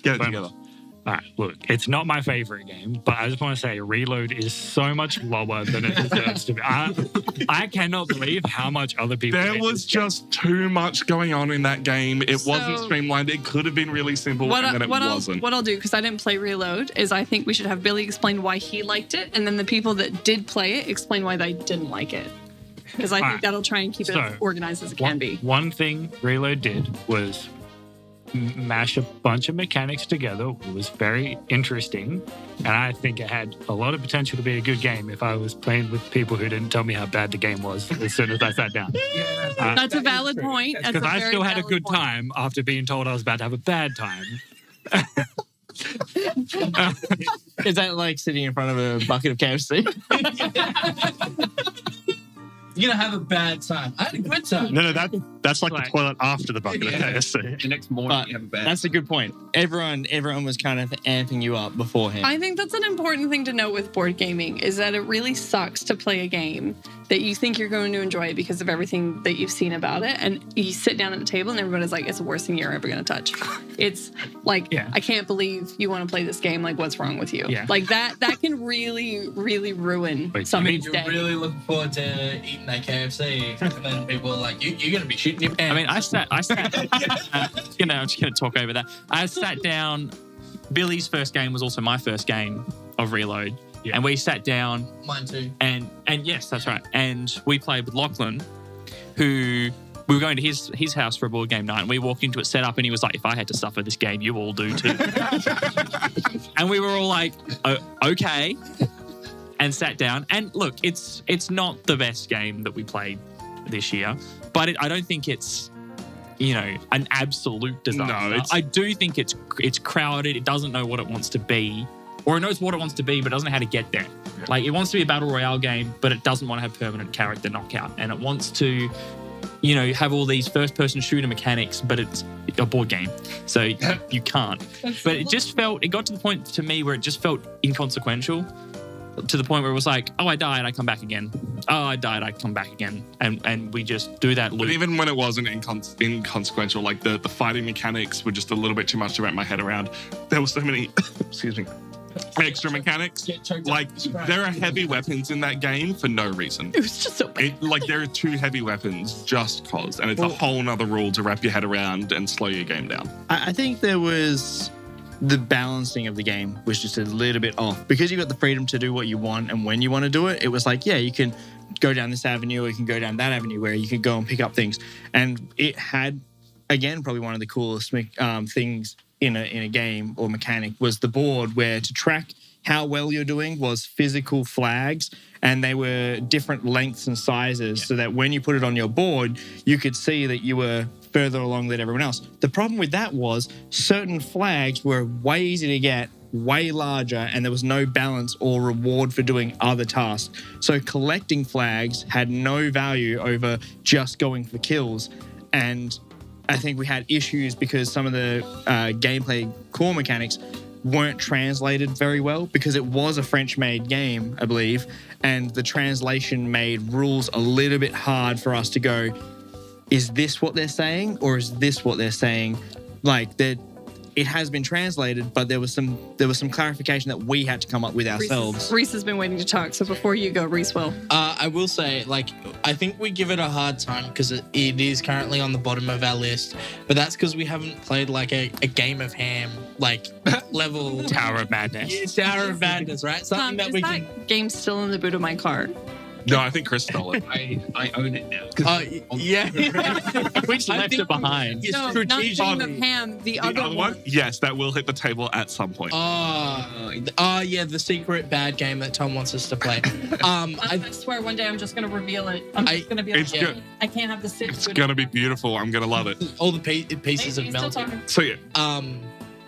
get it together. all right, look, it's not my favorite game, but I just want to say Reload is so much lower than it deserves to be. I cannot believe how much other people. There hate was this game. just too much going on in that game. It wasn't So- streamlined. It could have been really simple, and then it wasn't. What I'll do, because I didn't play Reload, is I think we should have Billy explain why he liked it, and then the people that did play it explain why they didn't like it. Because I think Alright. that'll try and keep it So, as organized as it can be. One thing Reload did was mash a bunch of mechanics together. It was very interesting, and I think it had a lot of potential to be a good game if I was playing with people who didn't tell me how bad the game was as soon as I sat down. That's a valid point. That's Because a I very still had a valid good point. time after being told I was about to have a bad time. Is that like sitting in front of a bucket of KFC? You're gonna have a bad time. I had a good time. No, that's like the Like- toilet after the bucket of KFC. The next morning, But you have a bad. That's a good point. Everyone was kind of amping you up beforehand. I think that's an important thing to note with board gaming is that it really sucks to play a game that you think you're going to enjoy because of everything that you've seen about it. And you sit down at the table and everybody's like, it's the worst thing you're ever going to touch. It's like, Yeah. I can't believe you want to play this game. Like, what's wrong with you? Yeah. Like that can really, really ruin Wait, someone's You're day. really looking forward to eating that KFC, and then people are like, "You're gonna be shooting your pants." I mean, I sat. I'm just gonna talk over that. I sat down. Billy's first game was also my first game of Reload, Yeah. and we sat down Mine too. and yes, that's right. And we played with Lachlan, who we were going to his house for a board game night, and we walked into it set up, and he was like, "If I had to suffer this game, you all do too." And we were all like, oh, "Okay," and sat down. And look, it's not the best game that we played this year, but I don't think it's an absolute disaster. No, it's- I do think it's crowded. It doesn't know what it wants to be. Or it knows what it wants to be, but doesn't know how to get there. Like, it wants to be a battle royale game, but it doesn't want to have permanent character knockout. And it wants to, have all these first-person shooter mechanics, but it's a board game. So you can't. But it got to the point to me where it just felt inconsequential, to the point where it was like, oh, I died, I come back again. Oh, I died, I come back again. And we just do that loop. But even when it wasn't inconsequential, like the fighting mechanics were just a little bit too much to wrap my head around. There were so many, excuse me, extra mechanics. Like, there are heavy weapons in that game for no reason. It was just so bad. Like, there are 2 heavy weapons just cause, and it's a whole nother rule to wrap your head around and slow your game down. I think there was the balancing of the game was just a little bit off because you got the freedom to do what you want and when you want to do it. It was like, yeah, you can go down this avenue or you can go down that avenue where you can go and pick up things. And it had, again, probably one of the coolest things in a game or mechanic was the board, where to track how well you're doing was physical flags, and they were different lengths and sizes so that when you put it on your board, you could see that you were further along than everyone else. The problem with that was certain flags were way easy to get, way larger, and there was no balance or reward for doing other tasks. So collecting flags had no value over just going for kills. And I think we had issues because some of the gameplay core mechanics weren't translated very well because it was a French-made game, I believe, and the translation made rules a little bit hard for us to go, is this what they're saying or is this what they're saying? Like, it has been translated, but there was some clarification that we had to come up with ourselves. Rhys has been waiting to talk, so before you go, Rhys will. I will say, like, I think we give it a hard time because it is currently on the bottom of our list, but that's because we haven't played like a game of ham, like level Tower of Madness. Yeah, Tower of Madness, right? Something that is we that can. game still in the boot of my car? No, I think Chris stole it. I own it now. Yeah. Which left it behind. No, not Game of Ham. The other one. Yes, that will hit the table at some point. Yeah, the secret bad game that Tom wants us to play. I swear one day I'm just going to reveal it. I'm just going to be like, It's good. I can't have the sit. It's going to be beautiful. I'm going to love it. All the pieces Hey, of he's still melting. talking. So, yeah.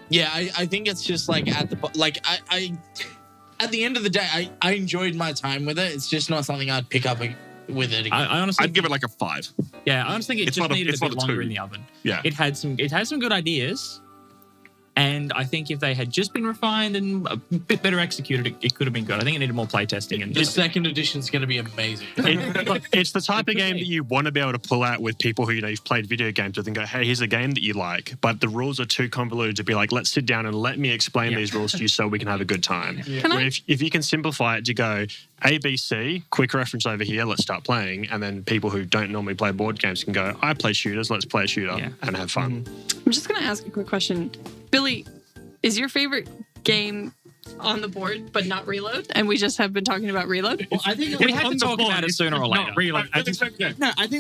Yeah, I think it's just like at the end of the day, I enjoyed my time with it. It's just not something I'd pick up with it again. I honestly, I'd give it like a 5. yeah, I honestly think it It's just not a- needed it's a not bit a longer 2. in the oven. Yeah. It had some good ideas, and I think if they had just been refined and a bit better executed, it could have been good. I think it needed more playtesting and The second edition is going to be amazing. It's the type of game that you want to be able to pull out with people who, you've played video games with and go, hey, here's a game that you like, but the rules are too convoluted to be like, let's sit down and let me explain these rules to you so we can have a good time. Where if you can simplify it to go, A, B, C, quick reference over here, let's start playing, and then people who don't normally play board games can go, I play shooters, let's play a shooter and have fun. I'm just going to ask a quick question. Billy, is your favorite game on the board but not Reload? And we just have been talking about Reload? Well, I think we have to talk about it sooner or later. I think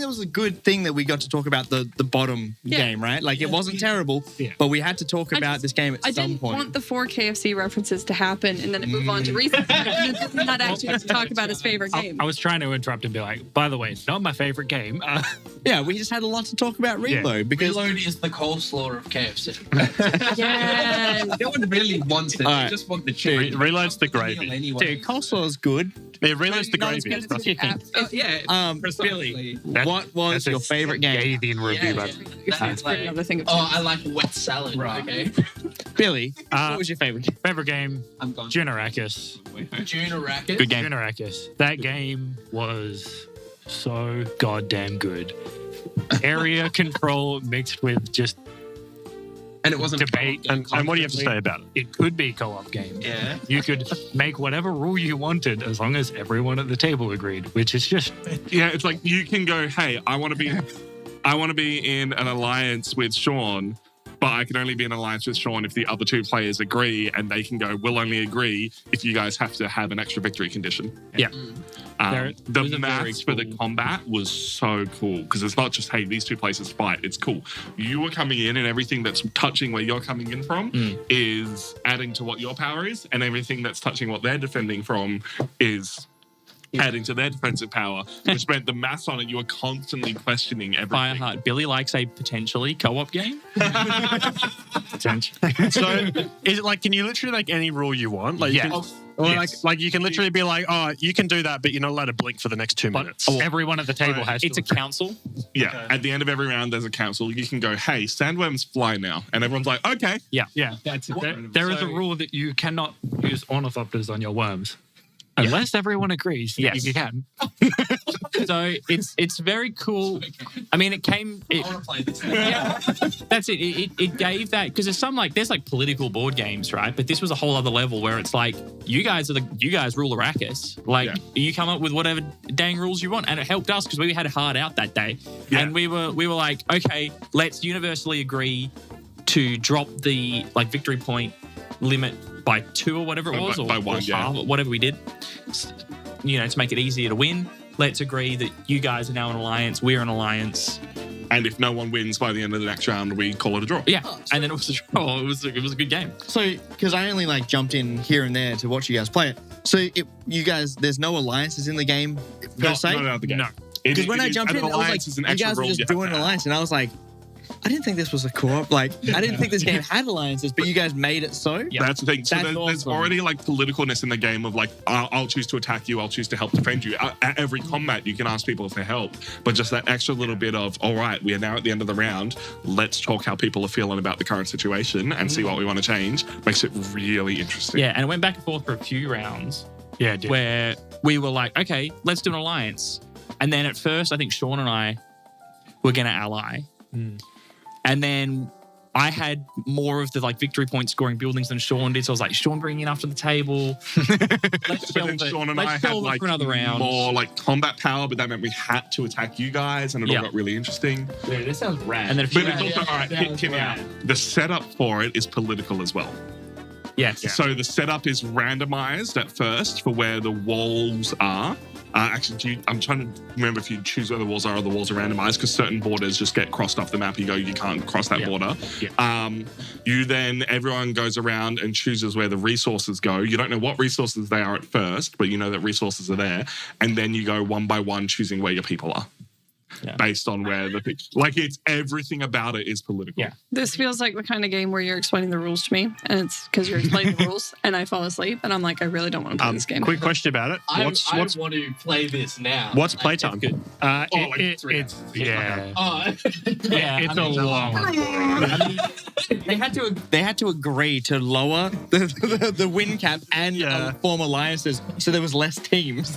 that was a good thing that we got to talk about the bottom game, right? Like, it wasn't terrible, but we had to talk about this game at some point. I didn't want the 4 KFC references to happen and then it move on to Rhys. And not actually get to talk about his favorite game. I was trying to interrupt and be like, by the way, it's not my favorite game. Yeah, we just had a lot to talk about Reload because Reload is the coleslaw of KFC. Yes. No one really wants it. Alright. They just want the chicken. Reload's the Meal gravy. anyway. dude, coleslaw is good. Yeah, Reload's the gravy. It's not- Yeah, Billy, precisely. what was your favorite game? Scathing review, but That's another thing. I like wet salad. Right. Okay. Billy, what was your favorite game? favorite game, I'm gone. Dune Arrakis. June Racket. Good game. Dune Arrakis. That game was so goddamn good. Area control mixed with just And it wasn't debate. And what do you have to say about it? It could be a co-op game. Yeah. You could make whatever rule you wanted as long as everyone at the table agreed, which is just Yeah, it's like you can go, hey, I want to be in an alliance with Shaune, but I can only be in an alliance with Shaune if the other 2 players agree, and they can go, we'll only agree if you guys have to have an extra victory condition. Yeah. The maths for the combat was so cool because it's not just, hey, these 2 places fight. It's cool. You are coming in and everything that's touching where you're coming in from is adding to what your power is, and everything that's touching what they're defending from is adding to their defensive power, which meant the maths on it, you were constantly questioning everything. Fireheart. Billy likes a potentially co-op game. potential. So is it like, can you literally make any rule you want? Like, Yeah. you can, or like you can literally be like, oh, you can do that, but you're not allowed to blink for the next 2 But minutes. everyone at the table has It's to. a council. Yeah. At the end of every round, there's a council. You can go, hey, sandworms fly now. And everyone's like, okay. Yeah. That's There is a rule that you cannot use ornithopters on your worms. Unless everyone agrees, Yes. you can. So it's very cool. I mean, it came. I want to play this. Yeah, that's it. It gave that because there's like political board games, right? But this was a whole other level where it's like you guys rule Arrakis. Like you come up with whatever dang rules you want, and it helped us because we had it hard out that day, and we were like, okay, let's universally agree to drop the like victory point limit by 2 or whatever it was, by 1, or half, whatever we did. You know, to make it easier to win. Let's agree that you guys are now an alliance, we're an alliance. And if no one wins by the end of the next round, we call it a draw. Yeah, and then it was a draw. It was a good game. So, because I only like jumped in here and there to watch you guys play it. So, you guys, there's no alliances in the game per se? Not the game. No. Because when I jumped in, I was like, is an you extra guys were rule just you doing have an to alliance, and I was like, I didn't think this was a co-op. Like, I didn't think this game had alliances, but you guys made it so. Yeah. That's the thing. So That's there's awesome. already like politicalness in the game of like, I'll choose to attack you, I'll choose to help defend you. At every combat, you can ask people for help, but just that extra little bit of, all right, we are now at the end of the round. Let's talk how people are feeling about the current situation and see what we want to change. Makes it really interesting. Yeah, and it went back and forth for a few rounds Yeah, it did. where we were like, okay, let's do an alliance. And then at first, I think Shaune and I were going to ally. And then I had more of the like victory point scoring buildings than Shaune did. So I was like, Shaune, bring it after the table. Let's But then Shaune and I Let's had shelve it like for another round. more like combat power, but that meant we had to attack you guys, and it all Yeah. got really interesting. Dude, this sounds rad. And then a few But it's rounds. also, all right, hear me out. The setup for it is political as well. Yes. So the setup is randomized at first for where the walls are. Actually, I'm trying to remember if you choose where the walls are or the walls are randomized, because certain borders just get crossed off the map. You go, you can't cross that border. You then, everyone goes around and chooses where the resources go. You don't know what resources they are at first, but you know that resources are there. And then you go one by one, choosing where your people are. Based on where like it's everything about it is political. Yeah. This feels like the kind of game where you're explaining the rules to me, and it's because you're explaining the rules, and I fall asleep, and I'm like, I really don't want to play this game. Quick question about it. I What's want to play this now. what's playtime? Like 3 it's hours. yeah, Oh, Yeah, it's I mean, a long one. They had to agree to lower the win cap and form alliances, so there was less teams.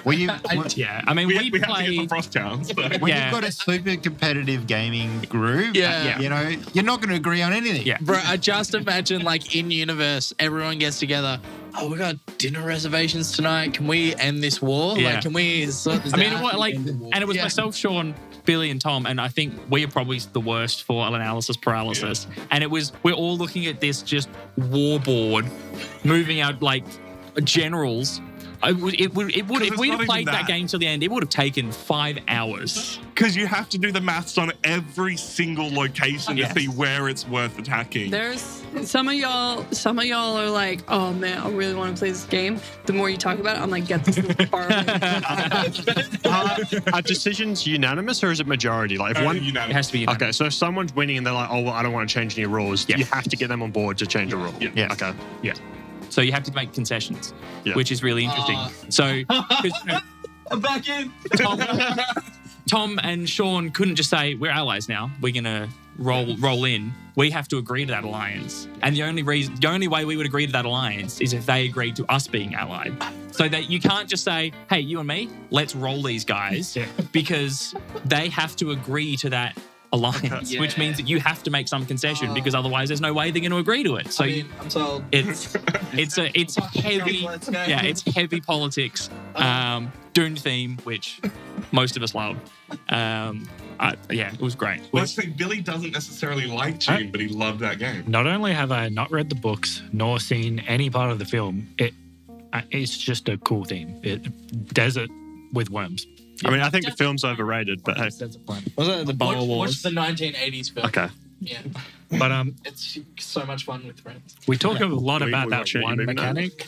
Well, you, Yeah. I mean, We we have to get played. the Frost Towns. But when Yeah. you've got a super competitive gaming group, Yeah. you know, you're not going to agree on anything. Yeah. Bro, I just imagine like in universe, everyone gets together. Oh, we got dinner reservations tonight. Can we end this war? Yeah. Like, can we sort this I mean, out? what, like, and it was myself, Shaune, Billy, and Tom, and I think we are probably the worst for analysis paralysis. And we're all looking at this just war board, moving out like generals. If we'd it's have not even played that that. game till the end, it would have taken 5 hours. Because you have to do the maths on every single location Yes. to see where it's worth attacking. There's some of y'all are like, oh man, I really want to play this game. The more you talk about it, I'm like, get this far away. Are decisions unanimous or is it majority? Like if one. It has to be unanimous. Okay, so if someone's winning and they're like, oh, well, I don't want to change any rules, Yeah. you have to get them on board to change a rule. Yeah. Okay. So you have to make concessions, Yeah. which is really interesting. So 'cause, I'm back in. Tom and Shaune couldn't just say, we're allies now, we're going to roll in. We have to agree to that alliance. And the only way we would agree to that alliance is if they agreed to us being allied. So that you can't just say, hey, you and me, let's roll these guys, because they have to agree to that alliance, Yeah. which means that you have to make some concession, because otherwise there's no way they're going to agree to it. So I mean, I'm told. it's heavy, Let's go. it's heavy politics. Dune theme, which most of us love. It was great. Well, I think Billy doesn't necessarily like Dune, but he loved that game. Not only have I not read the books nor seen any part of the film, it's just a cool theme. Desert with worms. I mean, I think the film's overrated, but hey. Was it the Bowl Watch Wars? the 1980s film. Okay. Yeah. But It's so much fun with friends. we talk a lot We about that watch it, one you maybe know. mechanic.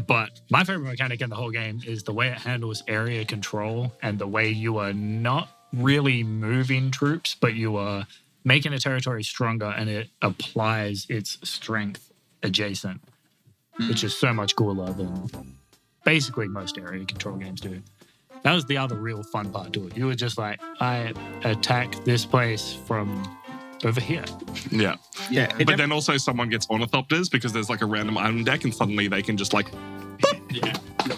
But my favorite mechanic in the whole game is the way it handles area control and the way you are not really moving troops, but you are making a territory stronger and it applies its strength adjacent, which is so much cooler than basically most area control games do. That was the other real fun part to it. You were just like, I attack this place from over here. Yeah. Yeah. But then also someone gets ornithopters because there's like a random item deck and suddenly they can just like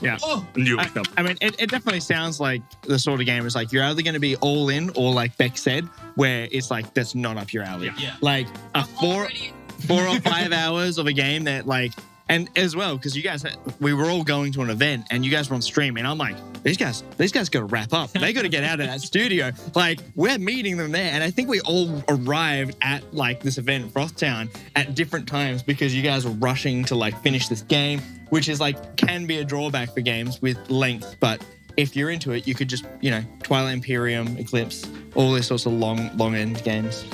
Yeah. Knew I, it coming. I mean, it definitely sounds like the sort of game is like you're either going to be all in or like Beck said, where it's like that's not up your alley. Yeah. Like a 4 or 5 hours of a game that like, and as well because you guys, we were all going to an event and you guys were on stream, and I'm like, these guys got to wrap up. They got to get out of that studio. Like we're meeting them there, and I think we all arrived at like this event in Frothtown at different times because you guys were rushing to like finish this game, which is like can be a drawback for games with length, but if you're into it, you could just Twilight Imperium, Eclipse, all these sorts of long end games.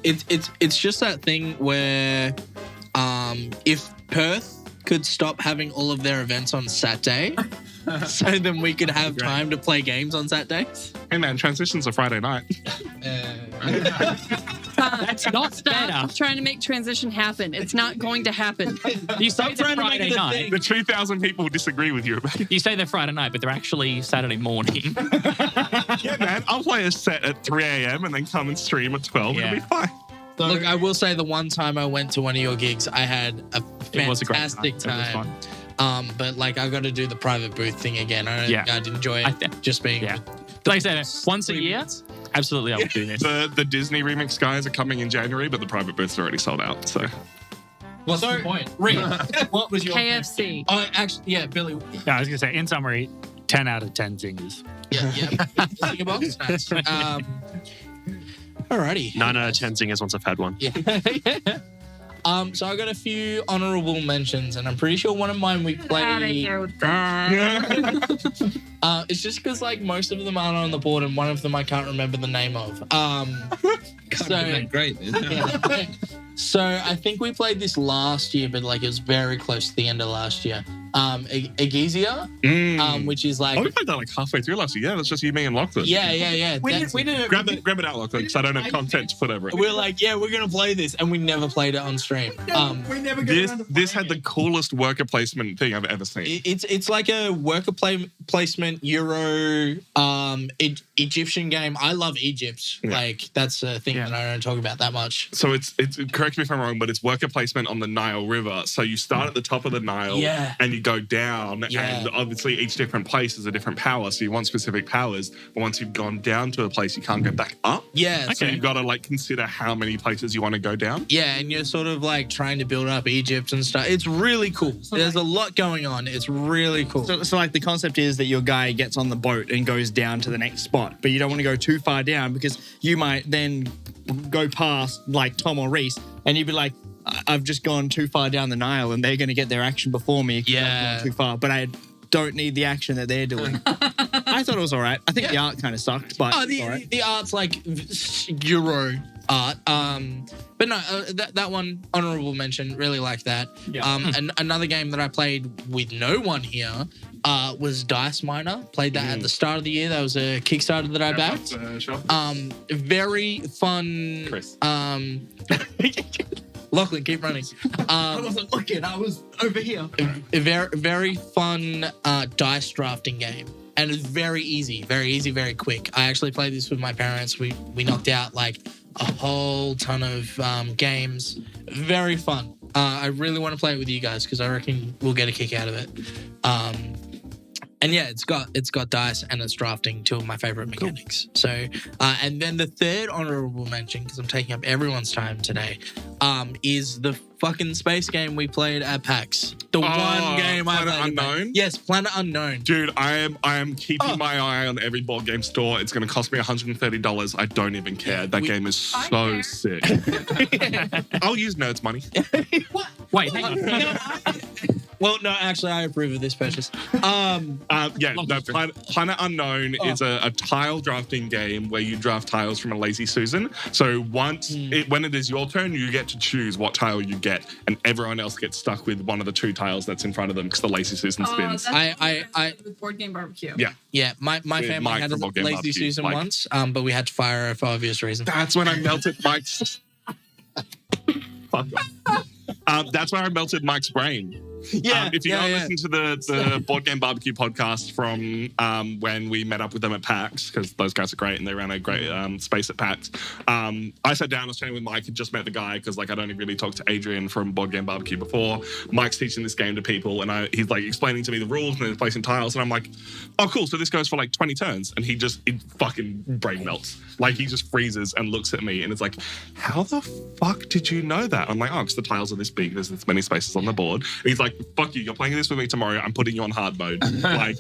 It's just that thing where if Perth could stop having all of their events on Saturday, so then we could have time to play games on Saturdays. Hey man, transition's a Friday night. That's not Stop better. trying to make transition happen. It's not going to happen. You say they're Friday night. The 2,000 people disagree with you about it. You say they're Friday night, but they're actually Saturday morning. Yeah, man, I'll play a set at 3 a.m. and then come and stream at 12. Yeah. It'll be fine. Look, I will say the one time I went to one of your gigs, I had a It was a great fantastic time. It was time. But like, I got to do the private booth thing again. I don't think I'd enjoy it just being. Yeah. Like I said, once a year, absolutely I would do this. The Disney remix guys are coming in January, but the private booth's already sold out. So What's the point? Rhys, what was your KFC. Oh, actually, yeah, Billy. Yeah, I was gonna say, in summary, 10 out of 10 zingers. Yeah. Zinger box. Nice. Alrighty. 9 out of 10 zingers once I've had one. Yeah. So I got a few honorable mentions, and I'm pretty sure one of mine we played. Outta here with that. It's just because like most of them aren't on the board, and one of them I can't remember the name of. Great. Yeah. So I think we played this last year, but like it was very close to the end of last year. Egizia, which is like we played that like halfway through last year. Yeah, that's just you, me, and Lachlan. yeah. We didn't. Grab it out, Lachlan, because I don't have content to put over it. We're like, yeah, we're gonna play this, and we never played it on stream. We never got around to This playing had the it. coolest worker placement thing I've ever seen. It's like a worker placement Euro Egyptian game. I love Egypt. Yeah. Like that's a thing that I don't talk about that much. So it's correct me if I'm wrong, but it's worker placement on the Nile River. So you start at the top of the Nile and you go down, and obviously each different place is a different power. So you want specific powers, but once you've gone down to a place, you can't go back up. Yeah. So you've got to like consider how many places you want to go down. Yeah, and you're sort of like trying to build up Egypt and stuff. It's really cool. There's a lot going on. It's really cool. So like the concept is that your guy gets on the boat and goes down to the next spot, but you don't want to go too far down because you might then go past like Tom or Rhys, and you'd be like, I've just gone too far down the Nile and they're going to get their action before me. Yeah. I've gone too far, but I don't need the action that they're doing. I thought it was all right. I think the art kind of sucked, but the art's like Euro art. But no, that one, honorable mention. Really like that. Yeah. And another game that I played with no one here was Dice Miner. Played that at the start of the year. That was a Kickstarter that I backed. Very fun. Chris. Lachlan, keep running. I wasn't looking. I was over here. A very fun dice drafting game. And it's very easy, very quick. I actually played this with my parents. We knocked out like a whole ton of games. Very fun. I really want to play it with you guys because I reckon we'll get a kick out of it. And yeah, it's got dice and it's drafting, two of my favorite mechanics. So, and then the third honorable mention, because I'm taking up everyone's time today, is the fucking space game we played at PAX. The one game I Planet played. Unknown? Yes, Planet Unknown. Dude, I am keeping my eye on every board game store. It's going to cost me $130. I don't even care. That game is so sick. I'll use Nerd's money. Wait, hang on. Well, no, actually, I approve of this purchase. Planet Unknown is a tile drafting game where you draft tiles from a Lazy Susan. So when it is your turn, you get to choose what tile you get, and everyone else gets stuck with one of the two tiles that's in front of them because the Lazy Susan spins. With Board Game Barbecue. Yeah, my family Mike had a from Board Game Lazy Barbecue, Susan Mike. once, but we had to fire her for obvious reasons. That's when I melted Mike's. That's where I melted Mike's brain. Yeah. If you go listen to the Board Game Barbecue podcast from when we met up with them at PAX, because those guys are great and they ran a great space at PAX. I sat down, I was chatting with Mike, and just met the guy because like I'd only really talked to Adrian from Board Game Barbecue before. Mike's teaching this game to people, and he's like explaining to me the rules and then placing tiles, and I'm like, oh cool, so this goes for like 20 turns, and it fucking brain melts. Like he just freezes and looks at me, and it's like, how the fuck did you know that? I'm like, oh, because the tiles are this big, there's this many spaces on the board. And he's like, fuck you, you're playing this with me tomorrow, I'm putting you on hard mode. Like,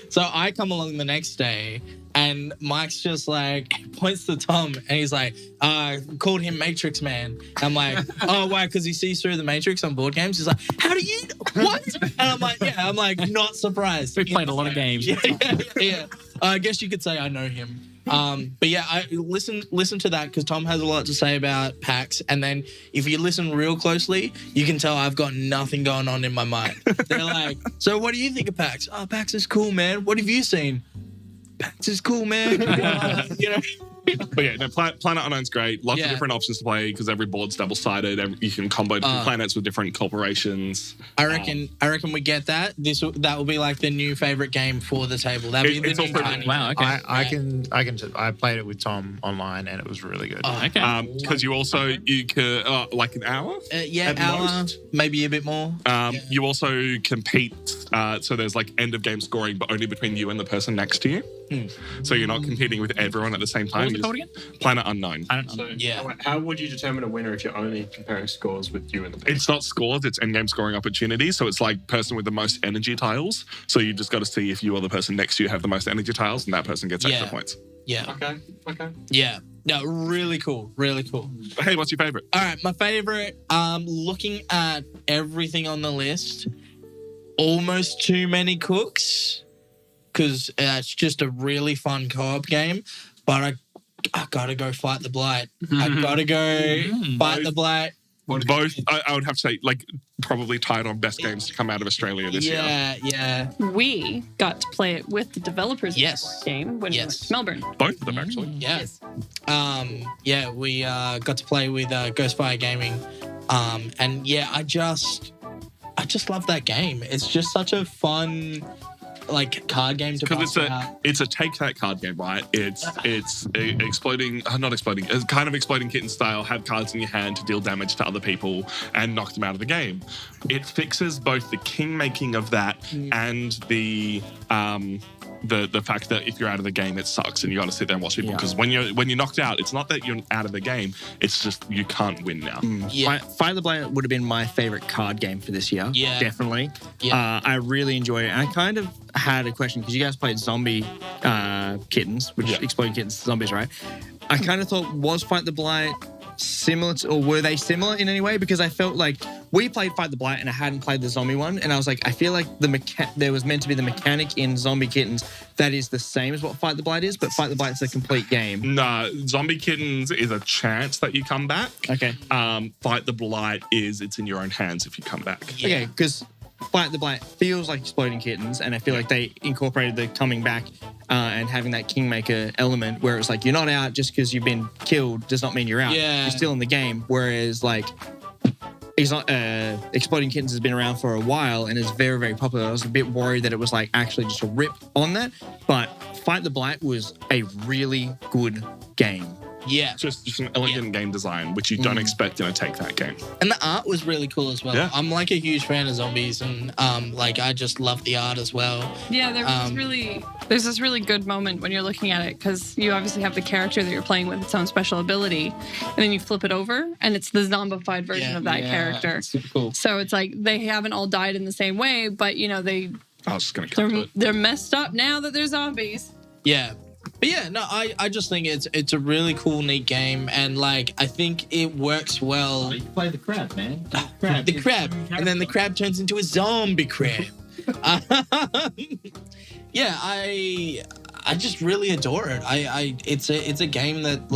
so I come along the next day, and Mike's just like points to Tom, and he's like, called him Matrix Man. I'm like, oh why? Because he sees through the Matrix on board games. He's like, how do you know? What? And I'm like, yeah. I'm like, not surprised. We've played a lot of games. Yeah. I guess you could say I know him. But yeah, I listen to that because Tom has a lot to say about PAX, and then if you listen real closely, you can tell I've got nothing going on in my mind. They're like, so what do you think of PAX? Oh, PAX is cool, man. What have you seen? PAX is cool, man. You know. But yeah, no, Planet Unknown's great. Lots of different options to play because every board's double-sided. You can combo different planets with different corporations. I reckon we get that. That will be like the new favorite game for the table. That'll be the new tiny. Wow, okay. I played it with Tom online and it was really good. Oh, okay. Because you could like an hour. Hour, maybe a bit more. You also compete. So there's like end of game scoring, but only between you and the person next to you. So you're not competing with everyone at the same time. What was it called again? Planet Unknown. How would you determine a winner if you're only comparing scores with you and the person? It's not scores, it's end game scoring opportunities. So it's like person with the most energy tiles. So you just got to see if you or the person next to you have the most energy tiles, and that person gets extra points. Yeah. Okay. Yeah. No, really cool. Really cool. Hey, what's your favorite? All right, my favorite, looking at everything on the list, almost too many cooks, because it's just a really fun co-op game, but I gotta go fight the Blight. I gotta go fight the Blight. Both, I would have to say, like, probably tied on best games to come out of Australia this year. Yeah. We got to play it with the developers of the game when we went to Melbourne. Both of them, actually. Yes. We got to play with Ghostfire Gaming. And yeah, I just love that game. It's just such a fun card game to because it's a take that card game, right? It's exploding kitten style. Have cards in your hand to deal damage to other people and knock them out of the game. It fixes both the king making of that and the fact that if you're out of the game, it sucks and you got to sit there and watch people. Because when you're knocked out, it's not that you're out of the game; it's just you can't win now. Fight the Blight would have been my favorite card game for this year. Yeah, definitely. Yeah. I really enjoyed it. And I kind of had a question because you guys played zombie kittens, which exploding kittens, zombies, right? I kind of thought, was Fight the Blight similar to, or were they similar in any way? Because I felt like we played Fight the Blight and I hadn't played the zombie one, and I was like, I feel like there was meant to be the mechanic in Zombie Kittens that is the same as what Fight the Blight is, but Fight the Blight's a complete game. No, Zombie Kittens is a chance that you come back. Okay. Fight the Blight it's in your own hands if you come back. Okay, because Fight the Blight feels like Exploding Kittens, and I feel like they incorporated the coming back and having that Kingmaker element where it's like you're not out just because you've been killed does not mean you're out. Yeah. You're still in the game. Whereas Exploding Kittens has been around for a while and is very, very popular. I was a bit worried that it was actually just a rip on that, but Fight the Blight was a really good game. Yeah. Just an elegant game design, which you don't expect in a take that game. And the art was really cool as well. Yeah. I'm a huge fan of zombies, and I just love the art as well. Yeah, there's this really good moment when you're looking at it because you obviously have the character that you're playing with its own special ability, and then you flip it over and it's the zombified version of that character. It's super cool. So it's like they haven't all died in the same way, but I was just gonna cut to it. They're messed up now that they're zombies. Yeah. But yeah, no, I just think it's a really cool, neat game, and I think it works well. You play the crab, man. The crab, and then the crab turns into a zombie crab. Yeah, I just really adore it. It's a game that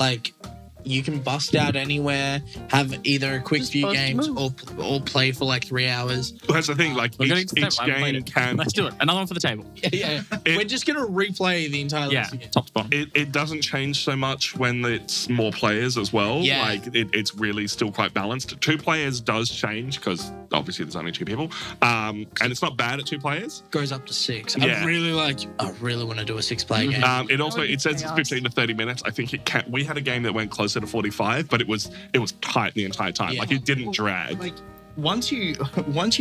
you can bust out anywhere, have either a quick Just few bust games move. or play for like 3 hours. Well, that's the thing. Like We're each getting to the table. I haven't game played it. can. Let's do it. Another one for the table. Yeah. We're just gonna replay the entire Yeah, list again. top to bottom. It doesn't change so much when it's more players as well. Yeah. Like it's really still quite balanced. 2 players does change because obviously there's only 2 people. And it's not bad at 2 players. Goes up to 6. Yeah. I really want to do a 6-player game. It also would be it says it's chaos. 15 to 30 minutes. I think it can. We had a game that went closer to 45, but it was tight the entire time. Yeah. Like it didn't drag. Like once you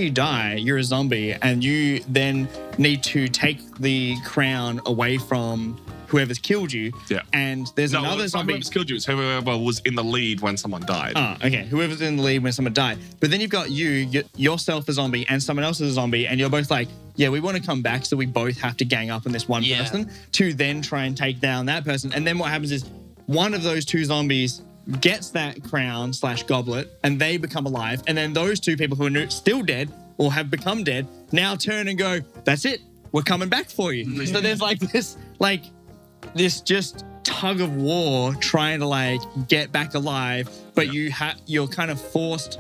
die, you're a zombie, and you then need to take the crown away from whoever's killed you. Yeah. And there's No, another it's not zombie. whoever's killed you. It's whoever was in the lead when someone died. Ah, okay. Whoever's in the lead when someone died. But then you've got yourself a zombie and someone else is a zombie, and you're both like, yeah, we want to come back, so we both have to gang up on this one person to then try and take down that person. And then what happens is one of those 2 zombies gets that crown / goblet, and they become alive. And then those 2 people who are still dead or have become dead now turn and go, that's it. We're coming back for you. So there's this just tug of war trying to get back alive, but you're kind of forced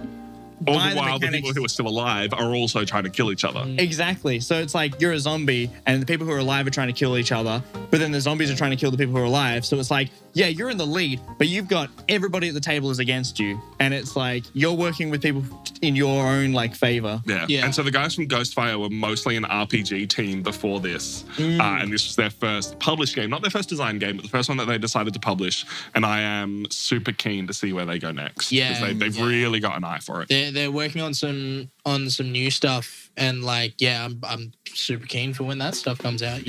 All by the while, the mechanics. people who are still alive are also trying to kill each other. Exactly. So it's like you're a zombie and the people who are alive are trying to kill each other, but then the zombies are trying to kill the people who are alive. So it's like, yeah, you're in the lead, but you've got everybody at the table is against you. And it's like you're working with people in your own favor. Yeah. Yeah. And so the guys from Ghostfire were mostly an RPG team before this. And this was their first published game, not their first design game, but the first one that they decided to publish. And I am super keen to see where they go next. Yeah. Because they've really got an eye for it. They're working on some new stuff, and I'm super keen for when that stuff comes out.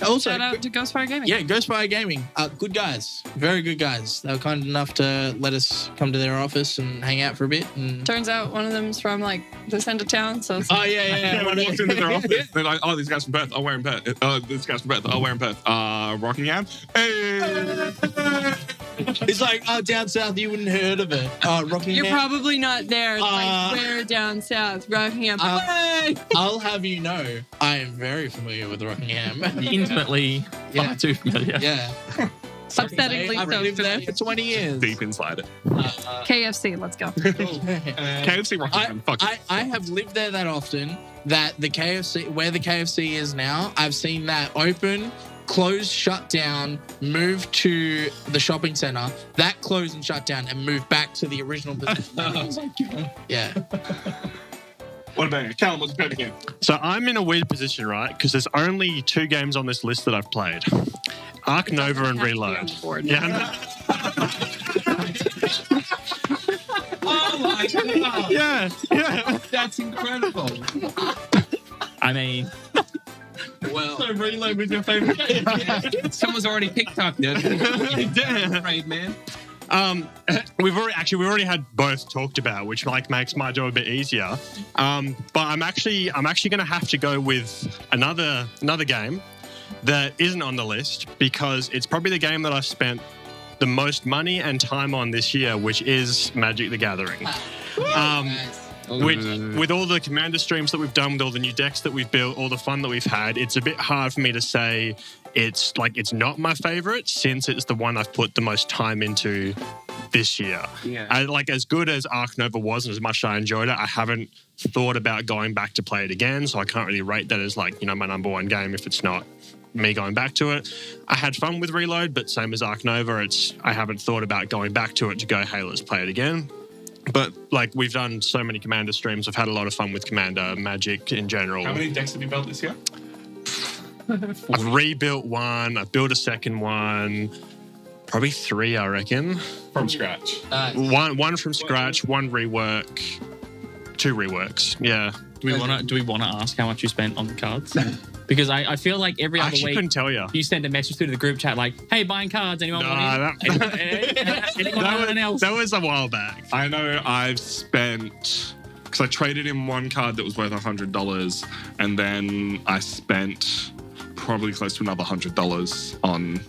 Also, Shout out to Ghostfire Gaming. yeah, Ghostfire Gaming, good guys, very good guys. They were kind enough to let us come to their office and hang out for a bit. And Turns out one of them's from this end of town, so it's oh yeah. Yeah, when I walked into their office, they're like, oh, these guys from Perth. Oh, we're in Perth. Oh, this guy's from Perth. Oh, we're in Perth. Rockingham. Hey! It's like, down south, you wouldn't heard of it. Rockingham. you're probably not there. We're down south, Rockingham. Hey! I'll have you know, I am very familiar with Rockingham. Intimately far too familiar. Yeah. Upsettingly I've so lived there today. for 20 years. Deep inside it. KFC, let's go. KFC Rockingham. Fuck it. I have lived there that often that the KFC, where the KFC is now, I've seen that open, close, shut down, move to the shopping center, that closed and shut down, and move back to the original position. Yeah. What about you? Callum, what's your favorite game? So I'm in a weird position, right? Because there's only 2 games on this list that I've played. Arc Nova and Reload. Yeah. Oh my god! Yeah. That's incredible. I mean, Well, So Reload was your favorite game. someone's already picked up, dude. Damn. Right, man. We've already had both talked about, which makes my job a bit easier. But I'm actually going to have to go with another game that isn't on the list because it's probably the game that I've spent the most money and time on this year, which is Magic the Gathering. With all the commander streams that we've done, with all the new decks that we've built, all the fun that we've had, it's a bit hard for me to say it's not my favorite since it's the one I've put the most time into this year. Yeah. As good as Arc Nova was and as much as I enjoyed it, I haven't thought about going back to play it again, so I can't really rate that as my number one game if it's not me going back to it. I had fun with Reload, but same as Arc Nova, I haven't thought about going back to it to go, hey, let's play it again. But we've done so many Commander streams. I've had a lot of fun with Commander, Magic in general. How many decks have you built this year? I've rebuilt one. I've built a second one. Probably 3, I reckon. From scratch. One from scratch, one rework, 2 reworks. Yeah. do we want to ask how much you spent on the cards? Because I feel like every I other actually week couldn't tell you. you send a message through to the group chat like, "Hey, buying cards. Anyone want in? Anyone else?" That was a while back. I know I've spent, because I traded in one card that was worth $100, and then I spent probably close to another $100 on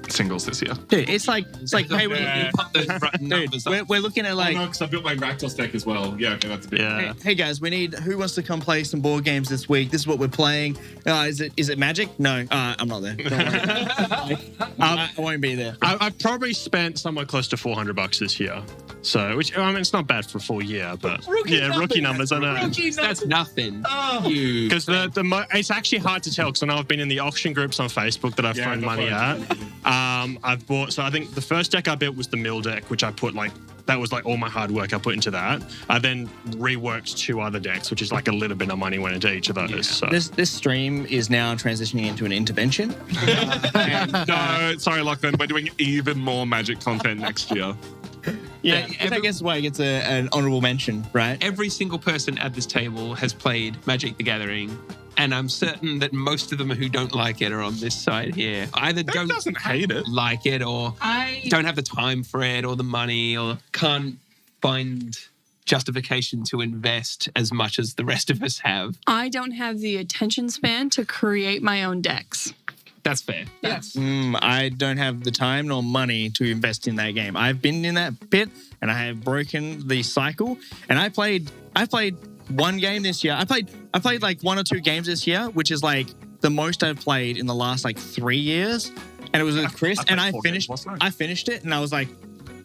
singles this year. Dude, it's like hey, we're looking at like. Oh, no, because I built my Rakdos deck as well. Yeah, okay, that's a bit. Yeah. Hey guys, who wants to come play some board games this week? This is what we're playing. Is it Magic? No, I'm not there. Don't worry. I won't be there. I've probably spent somewhere close to $400 this year. So, which I mean, it's not bad for a full year, but rookie numbers. I know. That's nothing. Because it's actually hard to tell because I know I've been in the auction groups on Facebook that I've thrown money at. I've bought. So I think the first deck I built was the mill deck, which I put that was all my hard work I put into that. I then reworked 2 other decks, which is a little bit of money went into each of those. Yeah. So. This stream is now transitioning into an intervention. No, sorry, Lachlan. We're doing even more Magic content next year. Yeah, I guess why it gets an honorable mention, right? Every single person at this table has played Magic the Gathering, and I'm certain that most of them who don't like it are on this side here. Either doesn't hate it, like it, or don't have the time for it, or the money, or can't find justification to invest as much as the rest of us have. I don't have the attention span to create my own decks. That's fair. Yes. I don't have the time nor money to invest in that game. I've been in that pit and I have broken the cycle. And I played one game this year. I played 1 or 2 games this year, which is the most I've played in the last 3 years. And it was with Chris, and I finished it, and I was like,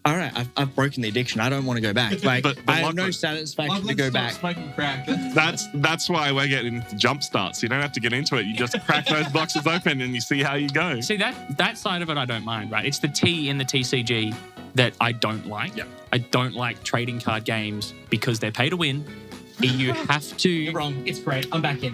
all right, I've broken the addiction. I don't want to go back. But I have no satisfaction to go back. Smoking crack. That's why we're getting into jump starts. You don't have to get into it. You just crack those boxes open and you see how you go. See, that side of it I don't mind, right? It's the T in the TCG that I don't like. Yeah. I don't like trading card games because they're pay to win. You have to. You're wrong. It's great. I'm back in.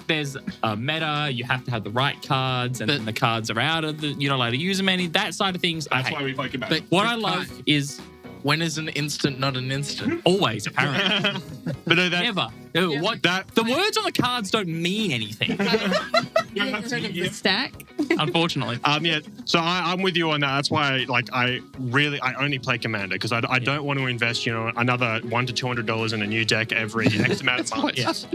There's a meta. You have to have the right cards, and then the cards are out of you're not allowed to use them any. That side of things. That's why we poke it back. But What I love is when is an instant not an instant? always apparently. But no, Never. The words on the cards don't mean anything. You ever heard of the stack? Unfortunately. Yeah. So I'm with you on that. That's why, I only play Commander because I don't want to invest, another $100 to $200 in a new deck every X amount of months. Yes.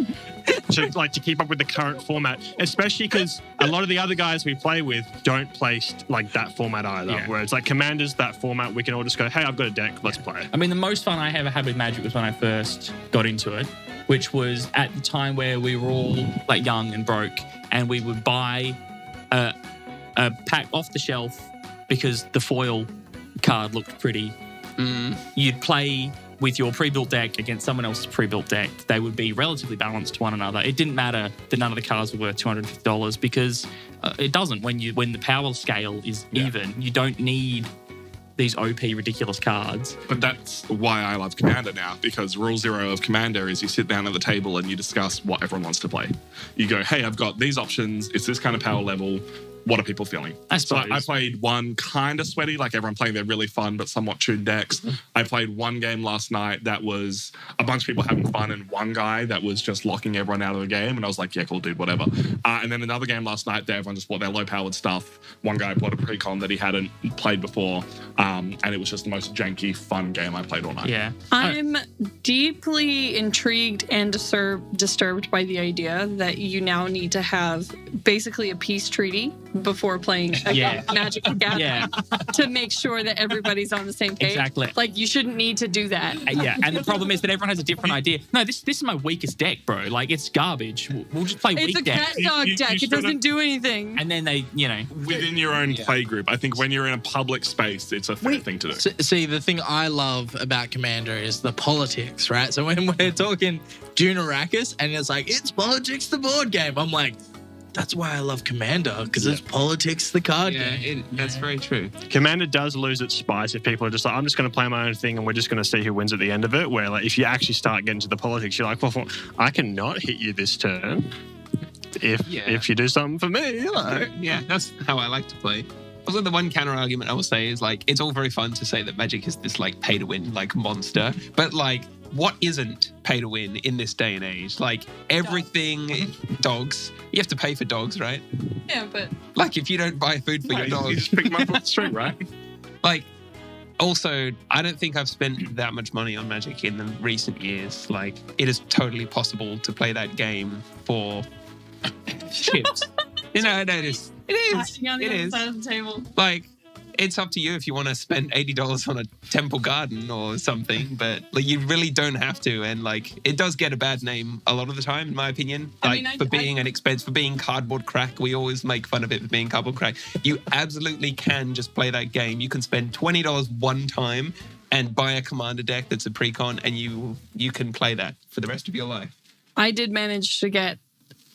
to keep up with the current format, especially because a lot of the other guys we play with don't play that format either. Yeah. Where it's Commander's that format, we can all just go, hey, I've got a deck, let's play. I mean, the most fun I ever had with Magic was when I first got into it, which was at the time where we were all young and broke, and we would buy a pack off the shelf because the foil card looked pretty. You'd play with your pre-built deck against someone else's pre-built deck. They would be relatively balanced to one another. It didn't matter that none of the cards were worth $250 because it doesn't. When the power scale is even, you don't need these OP ridiculous cards. But that's why I love Commander now, because rule 0 of Commander is you sit down at the table and you discuss what everyone wants to play. You go, hey, I've got these options. It's this kind of power level. What are people feeling? I suppose. So I played one kind of sweaty, everyone playing their really fun but somewhat tuned decks. I played one game last night that was a bunch of people having fun and one guy that was just locking everyone out of the game. And I was like, yeah, cool, dude, whatever. And then another game last night that everyone just bought their low-powered stuff. One guy bought a pre-con that he hadn't played before. And it was just the most janky, fun game I played all night. Yeah. I'm deeply intrigued and disturbed by the idea that you now need to have basically a peace treaty before playing Magic the Gathering to make sure that everybody's on the same page. Exactly. You shouldn't need to do that. And the problem is that everyone has a different idea. No, this is my weakest deck, bro. It's garbage. We'll just play It's weak a decks. cat dog deck. It doesn't do anything. And then they, Within your own play group. I think when you're in a public space, it's a fair thing to do. See, the thing I love about Commander is the politics, right? So when we're talking Dune Arrakis and it's politics the board game, I'm like, that's why I love Commander, because it's politics the card game. That's very true. Commander does lose its spice if people are just I'm just going to play my own thing and we're just going to see who wins at the end of it. Where if you actually start getting to the politics, you're like, well, I cannot hit you this turn if you do something for me. Yeah, that's how I like to play. Also, the one counter argument I will say is it's all very fun to say that Magic is this pay to win monster, but what isn't pay to win in this day and age? Everything, dogs. You have to pay for dogs, right? Yeah, but if you don't buy food for your dog, you just pick them up off the street, right? Also, I don't think I've spent that much money on Magic in the recent years. It is totally possible to play that game for chips. You know, it is. It is. Hiding on the It other is. side of the table. Like, it's up to you if you want to spend $80 on a temple garden or something, but like you really don't have to. And like, it does get a bad name a lot of the time, in my opinion. Like for being an expense, for being cardboard crack, we always make fun of it for being cardboard crack. You absolutely can just play that game. You can spend $20 one time and buy a commander deck that's a precon, and you can play that for the rest of your life. I did manage to get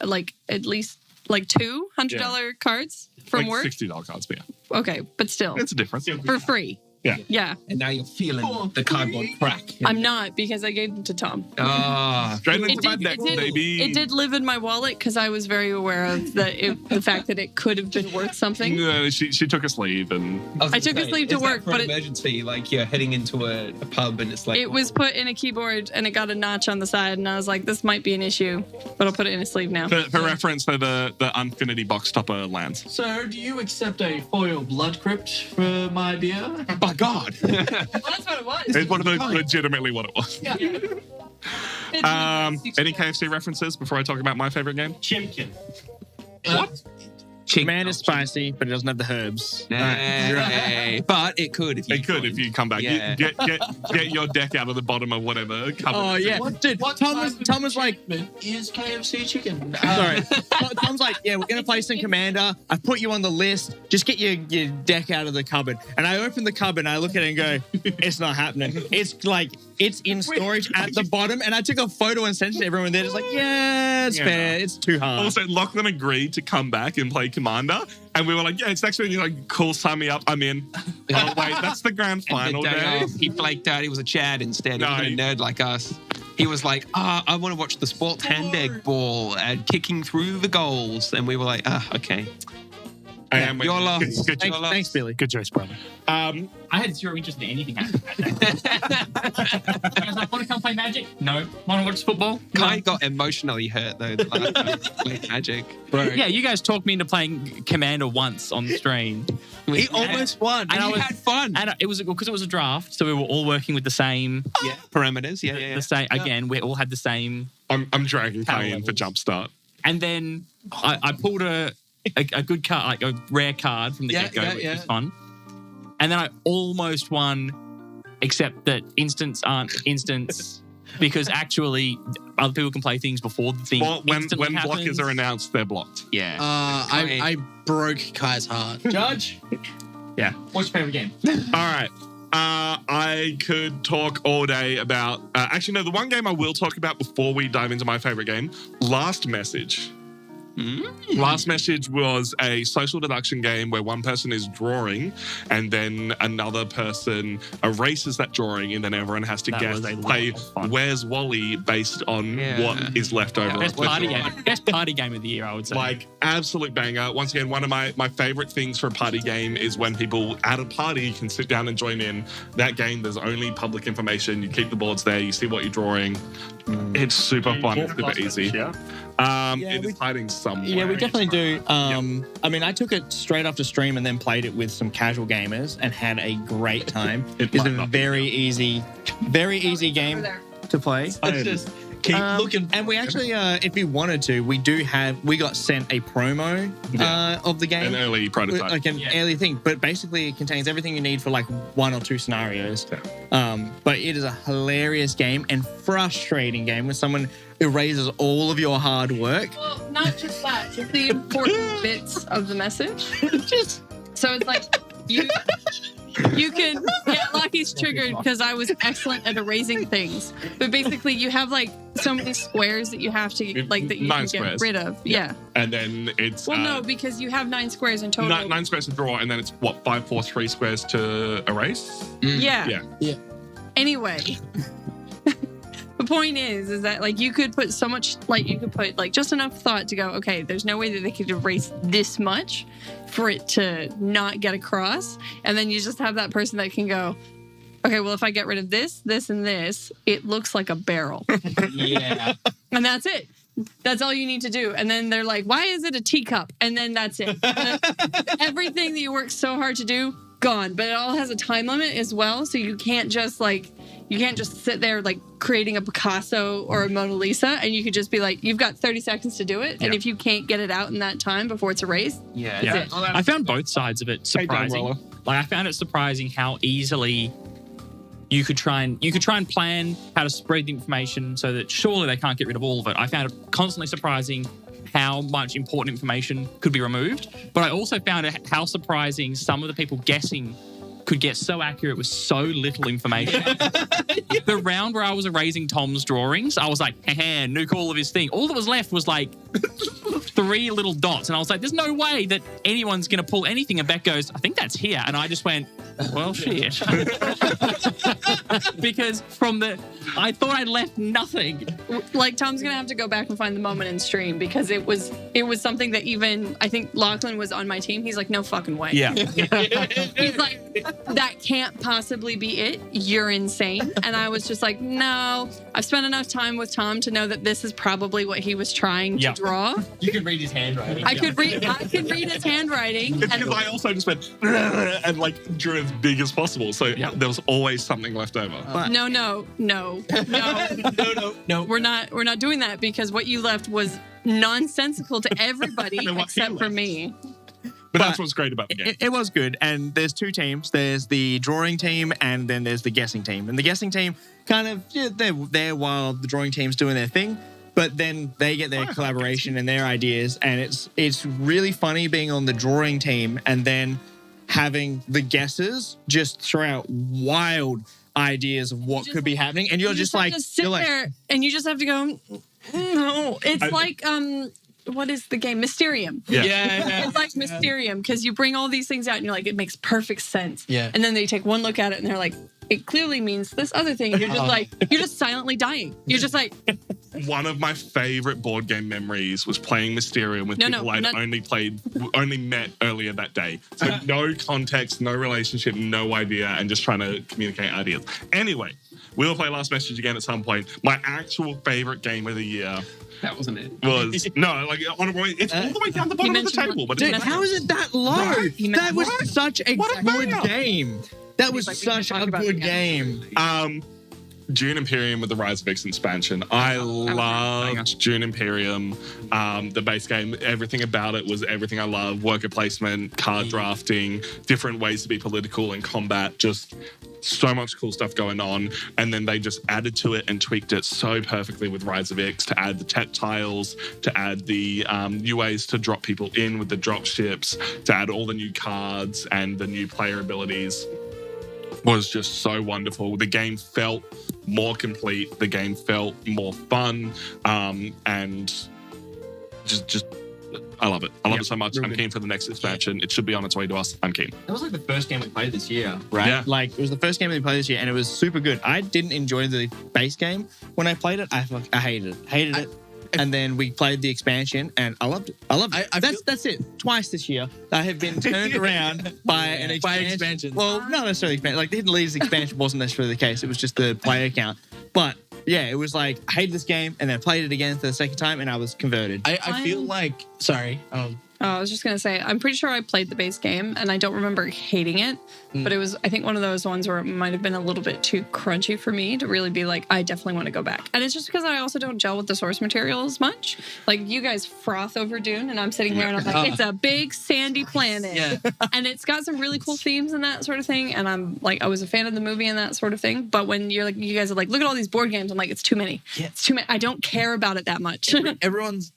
like at least like two $100 cards from like work. $60 cards, but yeah. Okay, but still, It's a difference. for free. Yeah. Yeah, And now you're feeling the cardboard crack. I'm not because I gave them to Tom. Ah, Straight into my deck, baby. It did live in my wallet because I was very aware of the fact that it could have been worth something. No, she took a sleeve and I took a sleeve to work, but it, emergency, like you're heading into a pub and it's like it was put in a keyboard and it got a notch on the side, and I was like, this might be an issue, but I'll put it in a sleeve now. for reference, so the Unfinity box topper lands. So, do you accept a foil blood crypt for my beer? by God. Well, that's what it was. It's legitimately what it was. Yeah. Any KFC references before I talk about my favorite game? Chimkin. What? Command is spicy, but it doesn't have the herbs. Nay. But it could if you It could if you come back. Yeah. Get your deck out of the bottom of whatever cupboard. Oh yeah, dude. Tom was like, Is KFC chicken? sorry. Tom's like, yeah, we're gonna play some Commander. I put you on the list. Just get your deck out of the cupboard. And I open the cupboard and I look at it and go, it's not happening. It's like it's in storage at the bottom. And I took a photo and sent it to everyone. They're just like, yeah, it's fair. It's too hard. Also, Lachlan agreed to come back and play Commander, and we were like, yeah, it's next week. He's like, cool, sign me up. I'm in. Oh wait, that's the grand final the day day. off, he flaked out. He was a Chad instead. No, He was a nerd like us. He was like, I want to watch the Sport hand egg ball and kicking through the goals. And we were like, okay. I am with Your you. loss. Good job. Thanks, Billy. Good choice, brother. I had zero interest in anything happening that day. I was like, want to come play Magic? No. Want to watch football? Kai got emotionally hurt though the last time he played Magic. Bro. Yeah, you guys talked me into playing Commander once on the stream. He almost won. And you had fun. And it was because it was a draft, so we were all working with the same parameters. Yeah. the same. Again, we all had the same. I'm dragging Kai in for Jumpstart. And then I pulled a good card, like a rare card from the get-go, which was fun. And then I almost won, except that instants aren't instants because actually other people can play things before the thing. Well, when instantly happens. blockers are announced, they're blocked. Yeah. I broke Kai's heart. Judge? Yeah. What's your favorite game? All right. I could talk all day about... actually, no, the one game I will talk about before we dive into my favorite game, Last Message. Last Message was a social deduction game where one person is drawing and then another person erases that drawing, and then everyone has to play Where's Wally based on what is left over. Best party game of the year, I would say. Like, absolute banger. Once again, one of my favorite things for a party game is when people at a party can sit down and join in. That game, there's only public information. You keep the boards there. You see what you're drawing. It's super fun. It's super easy. It is hiding somewhere. Yeah, we definitely do. I mean, I took it straight after stream and then played it with some casual gamers and had a great time. It's a very easy game to play. Just keep looking. And we actually, if you wanted to, we got sent a promo of the game. An early prototype. Like an early thing. But basically, it contains everything you need for like one or two scenarios. But it is a hilarious game and frustrating game when someone erases all of your hard work. Well, not just that, just the important bits of the message. So it's like you can Lucky's triggered because I was excellent at erasing things. But basically you have like so many squares that you have to like that you can get rid of. Yeah. And then it's no, because you have 9 squares in total. 9 squares to draw, and then it's 5, 4, 3 squares to erase? Yeah. Anyway. The point is that like you could put so much, like you could put like just enough thought to go, okay, there's no way that they could erase this much for it to not get across. And then you just have that person that can go, okay, well, if I get rid of this, this, and this, it looks like a barrel. Yeah. And that's it. That's all you need to do. And then they're like, why is it a teacup? And then that's it. Everything that you work so hard to do gone. But it all has a time limit as well, so you can't just sit there like creating a Picasso or a Mona Lisa, and you could just be like, you've got 30 seconds to do it, and if you can't get it out in that time before it's erased, I found both sides of it surprising. Like I found it surprising how easily you could try and plan how to spread the information so that surely they can't get rid of all of it. I found it constantly surprising how much important information could be removed, but I also found it how surprising some of the people guessing could get so accurate with so little information. The round where I was erasing Tom's drawings, I was like, nuke all of his thing. All that was left was like 3 little dots. And I was like, there's no way that anyone's going to pull anything. And Beck goes, I think that's here. And I just went, well, shit. Because I thought I'd left nothing. Like Tom's going to have to go back and find the moment in stream, because it was something that even, I think Lachlan was on my team. He's like, no fucking way. Yeah. He's like, that can't possibly be it. You're insane. And I was just like, no, I've spent enough time with Tom to know that this is probably what he was trying to draw. You can read his handwriting. I could read his handwriting. Because I also just went and like drew as big as possible. So there was always something left over. No. We're not doing that, because what you left was nonsensical to everybody except for me. But that's what's great about the game. It was good. And there's 2 teams. There's the drawing team, and then there's the guessing team. And the guessing team kind of, they're there while the drawing team's doing their thing. But then they get their collaboration and their ideas. And it's really funny being on the drawing team and then having the guessers just throw out wild ideas of what could be happening. And you're just like... You sit there and you just have to go, no. It's like... what is the game? Mysterium. Yeah. It's like Mysterium, because you bring all these things out and you're like, it makes perfect sense. Yeah. And then they take one look at it and they're like, it clearly means this other thing. And you're just like, you're just silently dying. You're just like... One of my favorite board game memories was playing Mysterium with people I'd only met earlier that day. So no context, no relationship, no idea, and just trying to communicate ideas. Anyway, we'll play Last Message again at some point. My actual favorite game of the year... That wasn't it. It's all the way down the bottom of the table. But dude, how is it that low? That was such a good game. That was such a good game. Dune Imperium with the Rise of X expansion. I loved Dune Imperium. The base game, everything about it was everything I love. Worker placement, card drafting, different ways to be political and combat, just so much cool stuff going on. And then they just added to it and tweaked it so perfectly with Rise of X to add the tech tiles, to add the new ways to drop people in with the drop ships, to add all the new cards and the new player abilities. Was just so wonderful. The game felt more complete. The game felt more fun. And just I love it. I love it so much. I'm keen for the next expansion. It should be on its way to us. I'm keen. That was like the first game we played this year, right? Yeah. Like, it was the first game we played this year, and it was super good. I didn't enjoy the base game when I played it. I hated it. And then we played the expansion, and I loved it. That's it. Twice this year, I have been turned around by an expansion. Well, not necessarily expansion. Like, the Hidden Leaders expansion wasn't necessarily the case. It was just the player count. But yeah, it was like, I hated this game, and then played it again for the second time, and I was converted. I feel like... Sorry. I was just going to say, I'm pretty sure I played the base game and I don't remember hating it, but it was, I think, one of those ones where it might have been a little bit too crunchy for me to really be like, I definitely want to go back. And it's just because I also don't gel with the source material as much. Like, you guys froth over Dune and I'm sitting here and I'm like, it's a big sandy planet. Yeah. And it's got some really cool themes and that sort of thing. And I'm like, I was a fan of the movie and that sort of thing. But when you're like, you guys are like, look at all these board games, I'm like, it's too many. Yeah. It's too many. I don't care about it that much. Everyone's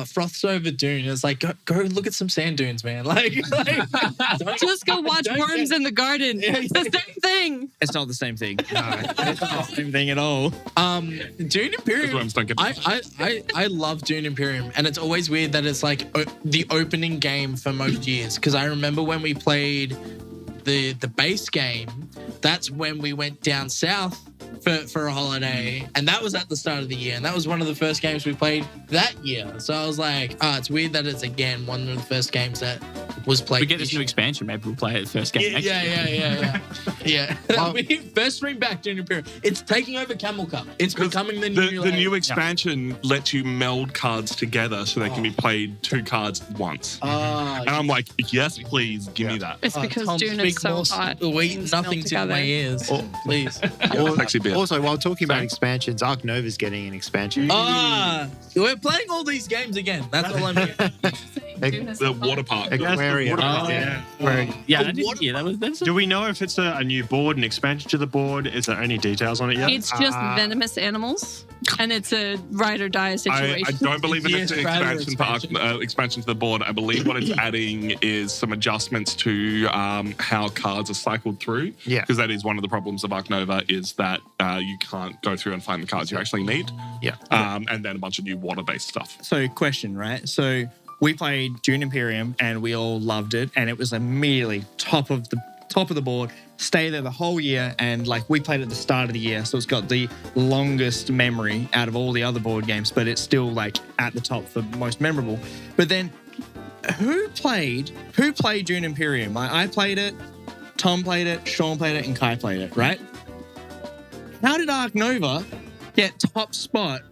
froths over Dune. It's like, go look at some sand dunes, man. Like just go watch Worms in the Garden. It's the same thing. It's not the same thing. No, it's not the same thing at all. Dune Imperium. I love Dune Imperium, and it's always weird that it's like the opening game for most years. Because I remember when we played the base game, that's when we went down south for a holiday, and that was at the start of the year, and that was one of the first games we played that year. So I was like, it's weird that it's again one of the first games that was played. We get this new expansion. Maybe we'll play it the first game. Yeah. First stream back to Imperium. It's taking over Camel Cup. It's becoming the new. The new expansion lets you meld cards together so they can be played 2 cards once. And I'm like, yes, please, give me that. It's because Tom, Dune speak is so more hot. Nothing to my ears. Please. Sexy beer. Also, while talking about expansions, Ark Nova's getting an expansion. We're playing all these games again. That's all I'm hearing. The water park. Aquarium. Yeah, I didn't hear that. Do we know if it's a new board, an expansion to the board? Is there any details on it yet? It's just venomous animals, and it's a ride or die situation. I don't believe it's an expansion expansion. expansion to the board. I believe what it's adding is some adjustments to how cards are cycled through. Yeah. Because that is one of the problems of Ark Nova is that you can't go through and find the cards you actually need. Yeah. And then a bunch of new water-based stuff. So, question, right? So, we played Dune Imperium and we all loved it, and it was immediately top of the board. Stay there the whole year, and like we played at the start of the year, so it's got the longest memory out of all the other board games, but it's still like at the top for most memorable. But then, who played Dune Imperium? I played it, Tom played it, Shaune played it, and Kai played it, right? How did Ark Nova get top spot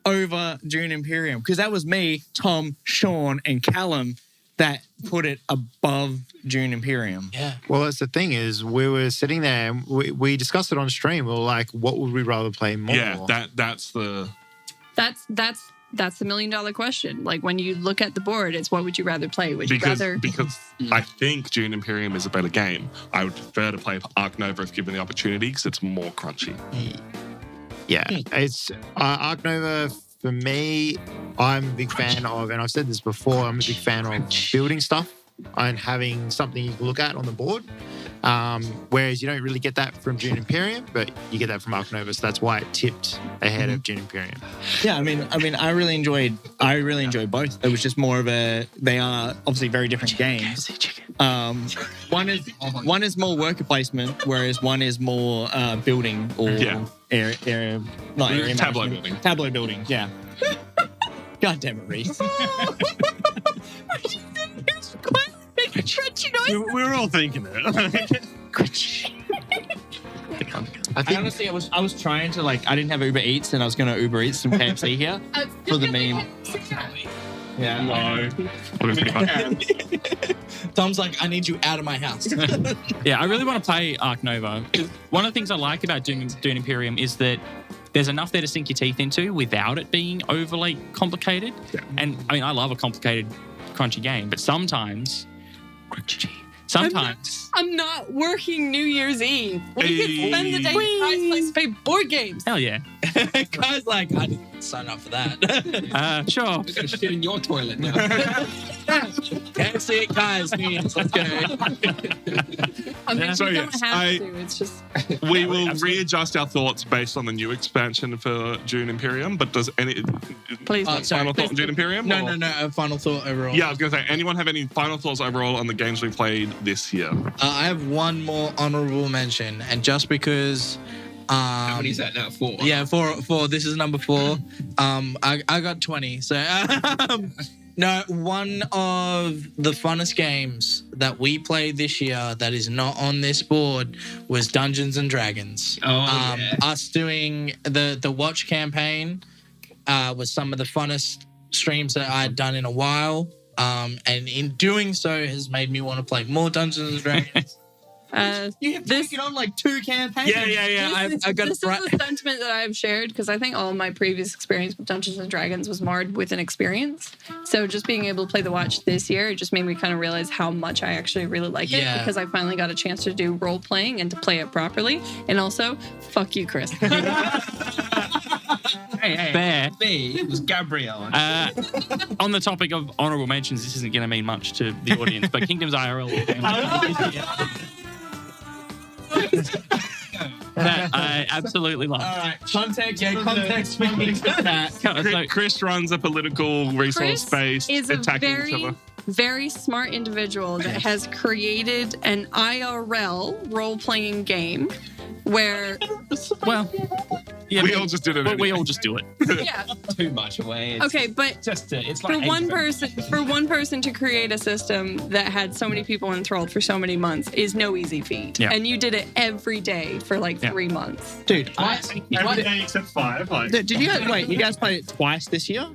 over Dune Imperium? Because that was me, Tom, Shaune, and Callum that put it above Dune Imperium. Yeah. Well, that's the thing is we were sitting there and we discussed it on stream. We were like, what would we rather play more? Yeah, that's the $1 million question. Like when you look at the board, it's what would you rather play? Would you rather? Because I think Dune Imperium is a better game. I would prefer to play Ark Nova if given the opportunity because it's more crunchy. Yeah, it's Ark Nova for me. I'm a big fan of, and I've said this before, I'm a big fan of building stuff and having something you can look at on the board. Whereas you don't really get that from Dune Imperium, but you get that from Ark Nova, so that's why it tipped ahead of Dune Imperium. Yeah, I mean, I really enjoyed both. It was just more of they are obviously very different games. One is more worker placement, whereas one is more building or area, not area Tableau management. building. Tableau building, yeah. God damn it, Rhys. We're all thinking it. I honestly, I was trying to I didn't have Uber Eats, and I was going to Uber Eats some KFC here for the meme. Yeah. No. Pretty fun. Tom's like, I need you out of my house. Yeah, I really want to play Ark Nova. One of the things I like about Dune Imperium is that there's enough there to sink your teeth into without it being overly complicated. Yeah. And I mean, I love a complicated, crunchy game, but sometimes. I'm not working New Year's Eve. We could spend the day at Kai's place to play board games. Hell yeah. Kai's like, I didn't sign up for that. Sure. I'm going to shit in your toilet now. Can't see it, Kai's. Let's go. I mean, So, we yes, don't have to. It's just... We will readjust our thoughts based on the new expansion for Dune Imperium, but does any Please. final thought on Dune Imperium? No, or? no. Final thought overall. Yeah, I was going to say, anyone have any final thoughts overall on the games we played this year? I have one more honorable mention, and just because. How many is that now? 4? Yeah, 4. This is number 4. I got 20. So no, one of the funnest games that we played this year that is not on this board was Dungeons and Dragons. Oh, yeah. Us doing the watch campaign was some of the funnest streams that I had done in a while. And in doing so has made me want to play more Dungeons and Dragons. You have taken on 2 campaigns. Yeah. This is a sentiment that I've shared because I think all of my previous experience with Dungeons and Dragons was marred with an experience. So just being able to play the watch this year, it just made me kind of realize how much I actually really like it because I finally got a chance to do role playing and to play it properly. And also, fuck you, Chris. Hey. Fair. It was Gabrielle. On the topic of honorable mentions, this isn't going to mean much to the audience, but Kingdoms IRL that I absolutely love. All right, context speaking to that. Chris runs a political resource space is a attacking each other. very smart individual that has created an IRL role-playing game where... Well, Yeah, we all just did it. But we anyway. all just do it. Yeah. Too much away. It's Okay, but just it's for like one person to create a system that had so many people enthralled for so many months is no easy feat. Yeah. And you did it every day for like 3 months. Dude, Every day except 5. Like, did you guys wait? You guys played it twice this year?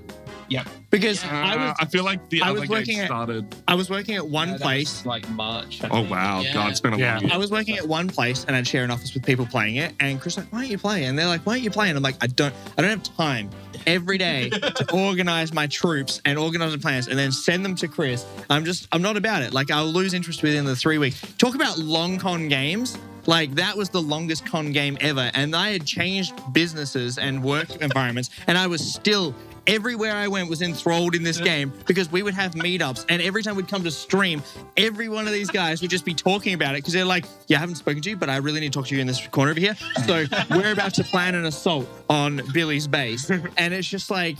Yep. Because I feel like the I other was game working at- started. was working at one place. like March. I Oh think. wow, Yeah. God, it's been a long year. I was working at one place and I'd share an office with people playing it. And Chris was like, why don't you play? And they're like, why don't you play? And I'm like, I don't have time every day to organize my troops and organize the plans and then send them to Chris. I'm not about it. Like, I'll lose interest within the 3 weeks. Talk about long con games. Like, that was the longest con game ever. And I had changed businesses and work environments, and I was still, everywhere I went was enthralled in this game because we would have meetups, and every time we'd come to stream, every one of these guys would just be talking about it because they're like, yeah, I haven't spoken to you, but I really need to talk to you in this corner over here. So we're about to plan an assault on Billy's base. And it's just like,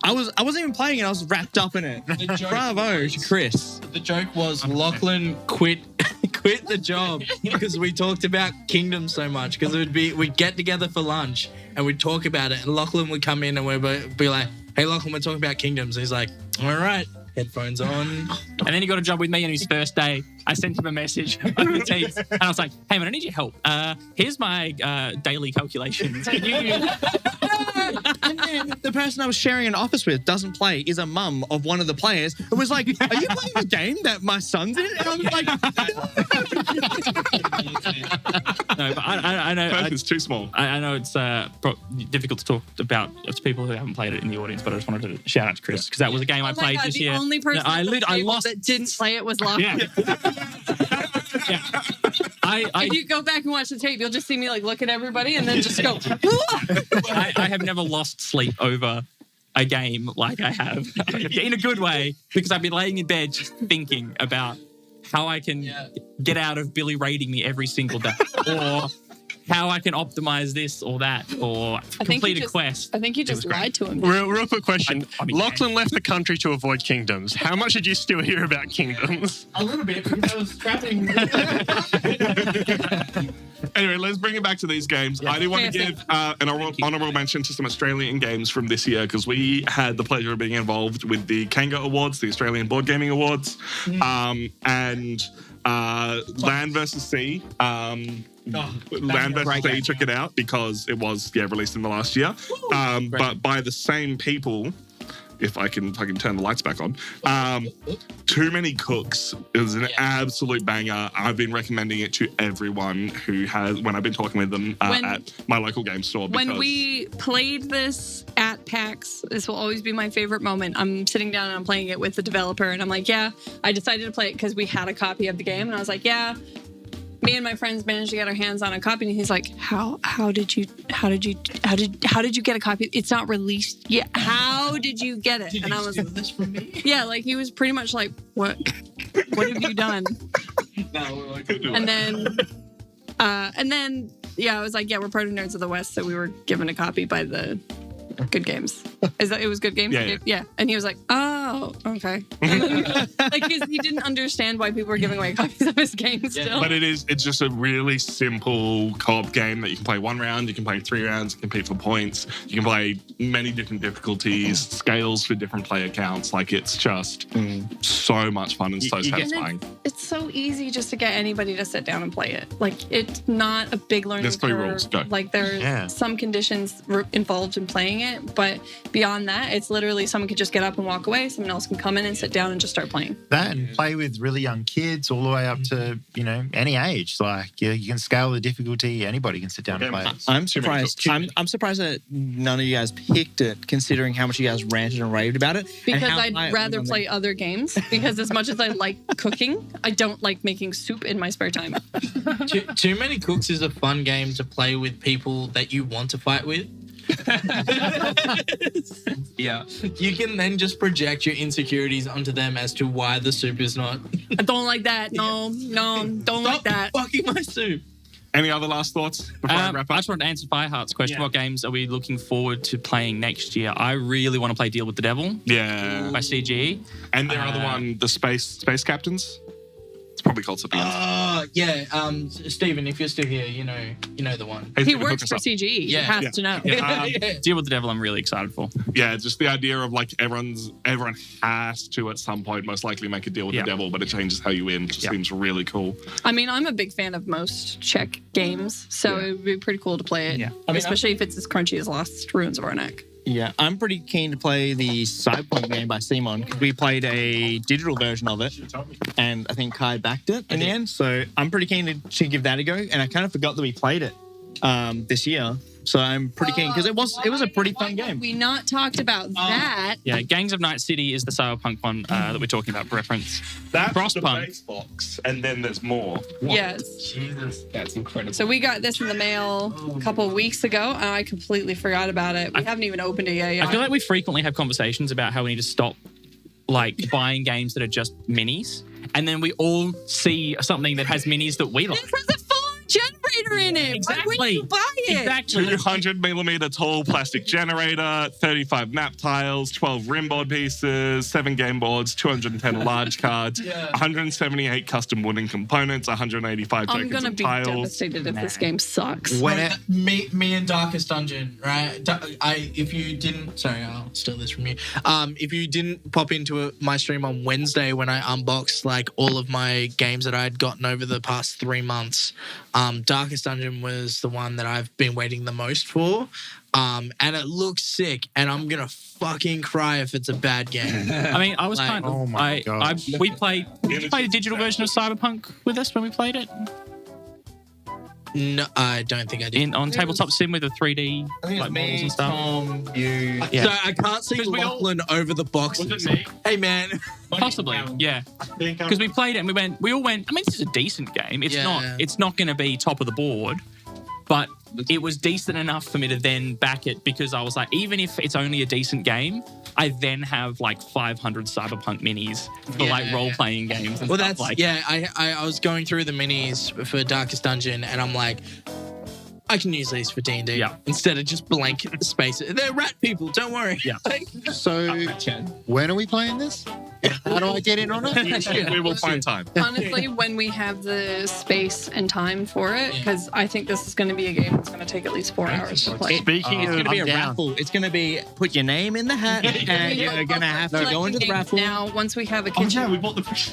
I wasn't even playing it, I was wrapped up in it. Bravo to Chris. The joke was Lachlan quit the job because we talked about Kingdom so much. Because we'd get together for lunch and we'd talk about it, and Lachlan would come in and we'd be like, "Hey, Lachlan, we're talking about Kingdoms." And he's like, "All right." Headphones on. And then he got a job with me on his first day. I sent him a message over Teams, and I was like, "Hey man, I need your help. Here's my daily calculations. Can you?" And then the person I was sharing an office with doesn't play, is a mum of one of the players. It was like, are you playing the game that my son's in? And I was like, No, but I know. It's too small. I know it's difficult to talk about to people who haven't played it in the audience, but I just wanted to shout out to Chris because that was a game I Oh my played God, this the year. only person I lost. that didn't play it was Lachlan. Yeah. Yeah. If you go back and watch the tape, you'll just see me like look at everybody and then just go. I have never lost sleep over a game like I have in a good way because I've been laying in bed just thinking about how I can get out of Billy raiding me every single day or how I can optimize this or that or complete a quest. I think you just lied to him. real quick question. I mean, Lachlan left the country to avoid kingdoms. How much did you still hear about kingdoms? A little bit because I was scrapping. Anyway, let's bring it back to these games. I do want to give an honorable mention to some Australian games from this year because we had the pleasure of being involved with the Kanga Awards, the Australian Board Gaming Awards, and Land vs. Sea. Land vs. Sea took it out because it was released in the last year. But by the same people, if I can turn the lights back on. Too Many Cooks is an absolute banger. I've been recommending it to everyone who has, when I've been talking with them at my local game store. When we played this at PAX, this will always be my favorite moment. I'm sitting down and I'm playing it with the developer, and I'm like, yeah, I decided to play it because we had a copy of the game, and I was like, yeah. Me and my friends managed to get our hands on a copy, and he's like, "How did you get a copy? It's not released yet. How did you get it?" And I was, this from me? yeah, like he was pretty much like, "What have you done?" And then, I was like, "Yeah, we're part of Nerds of the West, so we were given a copy by the Good Games. It was Good Games? Yeah. And he was like, oh, okay. Like, he didn't understand why people were giving away copies of his game still. But it's just a really simple co-op game that you can play 1 round, you can play 3 rounds, you can compete for points, you can play many different difficulties, scales for different player counts. Like, it's just so much fun and so satisfying. It's so easy just to get anybody to sit down and play it. Like, it's not a big learning There's 3 curve. rules. Go. Like, there's some conditions involved in playing it, but beyond that, it's literally someone could just get up and walk away, someone else can come in and sit down and just start playing. That and play with really young kids all the way up to, any age. Like, you can scale the difficulty. Anybody can sit down and play it. I'm surprised. I'm surprised that none of you guys picked it, considering how much you guys ranted and raved about it. Because I'd rather play other games. Because as much as I like cooking, I don't like making soup in my spare time. Too Many Cooks is a fun game to play with people that you want to fight with. Yeah. You can then just project your insecurities onto them as to why the soup is not. I don't like that. No, don't like that. Stop fucking my soup. Any other last thoughts before I wrap I up? just wanted to answer Fireheart's question. What games are we looking forward to playing next year? I really want to play Deal with the Devil Yeah. by CGE. And their other one, the Space Captains. probably called something else. Stephen, if you're still here, you know the one. Hey, He Stephen, hook works us for up. CGE. Yeah. Has to know. Deal with the Devil, I'm really excited for. Yeah, just the idea of like everyone has to at some point most likely make a deal with the devil, but it changes how you win. Just seems really cool. I mean, I'm a big fan of most Czech games, so it would be pretty cool to play it. Yeah. Especially if it's as crunchy as Lost Ruins of Arnak. Yeah, I'm pretty keen to play the Cyberpunk game by Simon because we played a digital version of it, and I think Kai backed it in the end. So I'm pretty keen to give that a go, and I kind of forgot that we played it this year. So I'm pretty keen because it was a pretty fun game. We not talked about that. Yeah, Gangs of Night City is the Cyberpunk one that we're talking about for reference. That's Frostpunk. the base box, and then there's more. Yes. Jesus, that's incredible. So we got this in the mail a couple of weeks ago, and I completely forgot about it. We haven't even opened it yet. I feel like we frequently have conversations about how we need to stop like buying games that are just minis, and then we all see something that has minis that we like. This has a full generator in it. Exactly. Why would you buy it? Exactly. 200mm tall plastic generator, 35 map tiles, 12 rimboard pieces, 7 game boards, 210 large cards, 178 custom wooden components, 185 I'm tokens gonna and be tiles. devastated if this game sucks. Me and Darkest Dungeon, right? If you didn't, sorry, I'll steal this from you. If you didn't pop into my stream on Wednesday when I unboxed like all of my games that I had gotten over the past 3 months, Darkest Dungeon was the one that I've been waiting the most for. And it looks sick, and I'm gonna fucking cry if it's a bad game. I mean, I was Like, kind of. oh my God. We played. Did you play the digital version of Cyberpunk with us when we played it? No, I don't think I did. On Tabletop Sim with the 3D like models and stuff. Tom, you. Yeah. So I can't see 'Cause we all- Lachlan over the boxes. Was it me? Hey man, Possibly, yeah. Because we played it and we all went. I mean, this is a decent game. It's Yeah. not going to be top of the board, but it was decent enough for me to then back it because I was like, even if it's only a decent game, I then have like 500 Cyberpunk minis for like Yeah. role playing games. And well stuff that's like. I was going through the minis for Darkest Dungeon, and I'm like, I can use these for D&D Yeah. instead of just blank space. They're rat people, don't worry. Yeah. So when are we playing this? How do I get in on it? We will find time. Honestly, when we have the space and time for it, because I think this is going to be a game that's going to take at least 4 hours to play. Speaking It's going to be a I'm down. raffle. It's going to be put your name in the hat, and you're going to have to go into the raffle. Now, once we have a Oh kitchen. yeah, we bought the.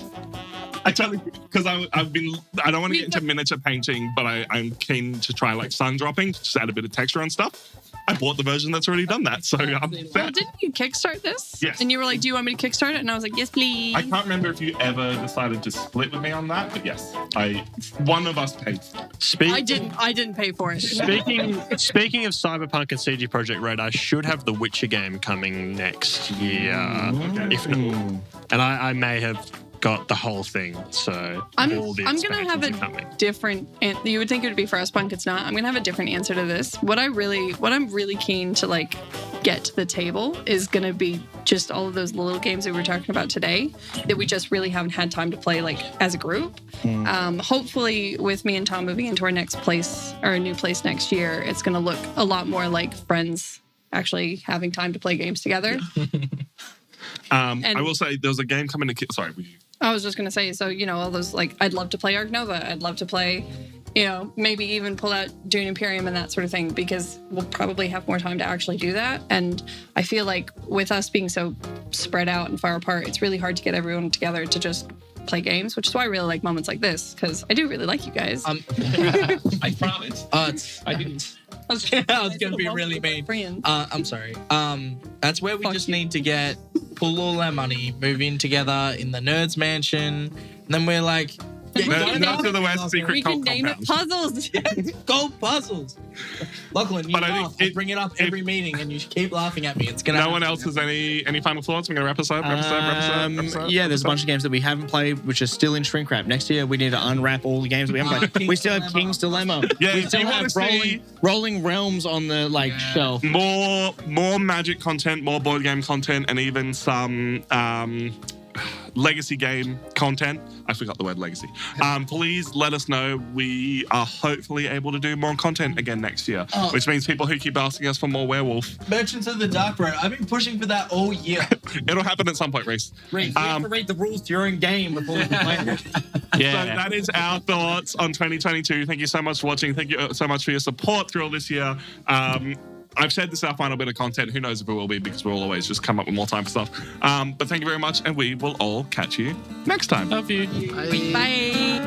I totally because I've been. I don't want to get into miniature painting, but I'm keen to try like sun dropping, just add a bit of texture and stuff. I bought the version that's already done that, so I'm Well, set. didn't you kickstart this? Yes. And you were like, do you want me to kickstart it? And I was like, yes, please. I can't remember if you ever decided to split with me on that, but yes, one of us paid. I didn't pay for it. Speaking of Cyberpunk and CD Projekt Red, I should have the Witcher game coming next year. If not, and I may have got the whole thing. So I'm all the gonna have expansions a are coming. different. You would think it would be Frostpunk. It's not. I'm gonna have a different answer to this. What I'm really keen to like get to the table is gonna be just all of those little games that we were talking about today that we just really haven't had time to play like as a group. Hopefully, with me and Tom moving into our next place or a new place next year, it's gonna look a lot more like friends actually having time to play games together. I will say there was a game coming to. Sorry. I was just going to say, so, all those, like, I'd love to play Ark Nova. I'd love to play, maybe even pull out Dune Imperium and that sort of thing, because we'll probably have more time to actually do that. And I feel like with us being so spread out and far apart, it's really hard to get everyone together to just play games, which is why I really like moments like this, because I do really like you guys. I promise. I didn't. I was gonna be really mean. I'm sorry. That's where we just need to pull all our money, move in together in the Nerds Mansion, and then we're like, Nerds of the West Secret We can Cult name it Compound. Puzzles. gold puzzles. Lachlan, you But I laugh. think I bring it up every meeting, and you keep laughing at me. It's gonna. No one else has any final thoughts? We're gonna wrap us up. Yeah, there's a bunch of games that we haven't played, which are still in shrink wrap. Next year, we need to unwrap all the games that we haven't played. We still have King's Dilemma. Yeah, we if still you have wanna see- rolling Realms on the shelf. More Magic content, more board game content, and even some legacy game content. I forgot the word legacy. Please let us know. We are hopefully able to do more content again next year, which means people who keep asking us for more werewolf. Merchants of the Dark, bro. I've been pushing for that all year. It'll happen at some point, Rhys. We have to read the rules during game before we can play it. So that is our thoughts on 2022. Thank you so much for watching. Thank you so much for your support through all this year. I've said this is our final bit of content. Who knows if it will be, because we'll always just come up with more time for stuff. But thank you very much, and we will all catch you next time. Love you. Bye.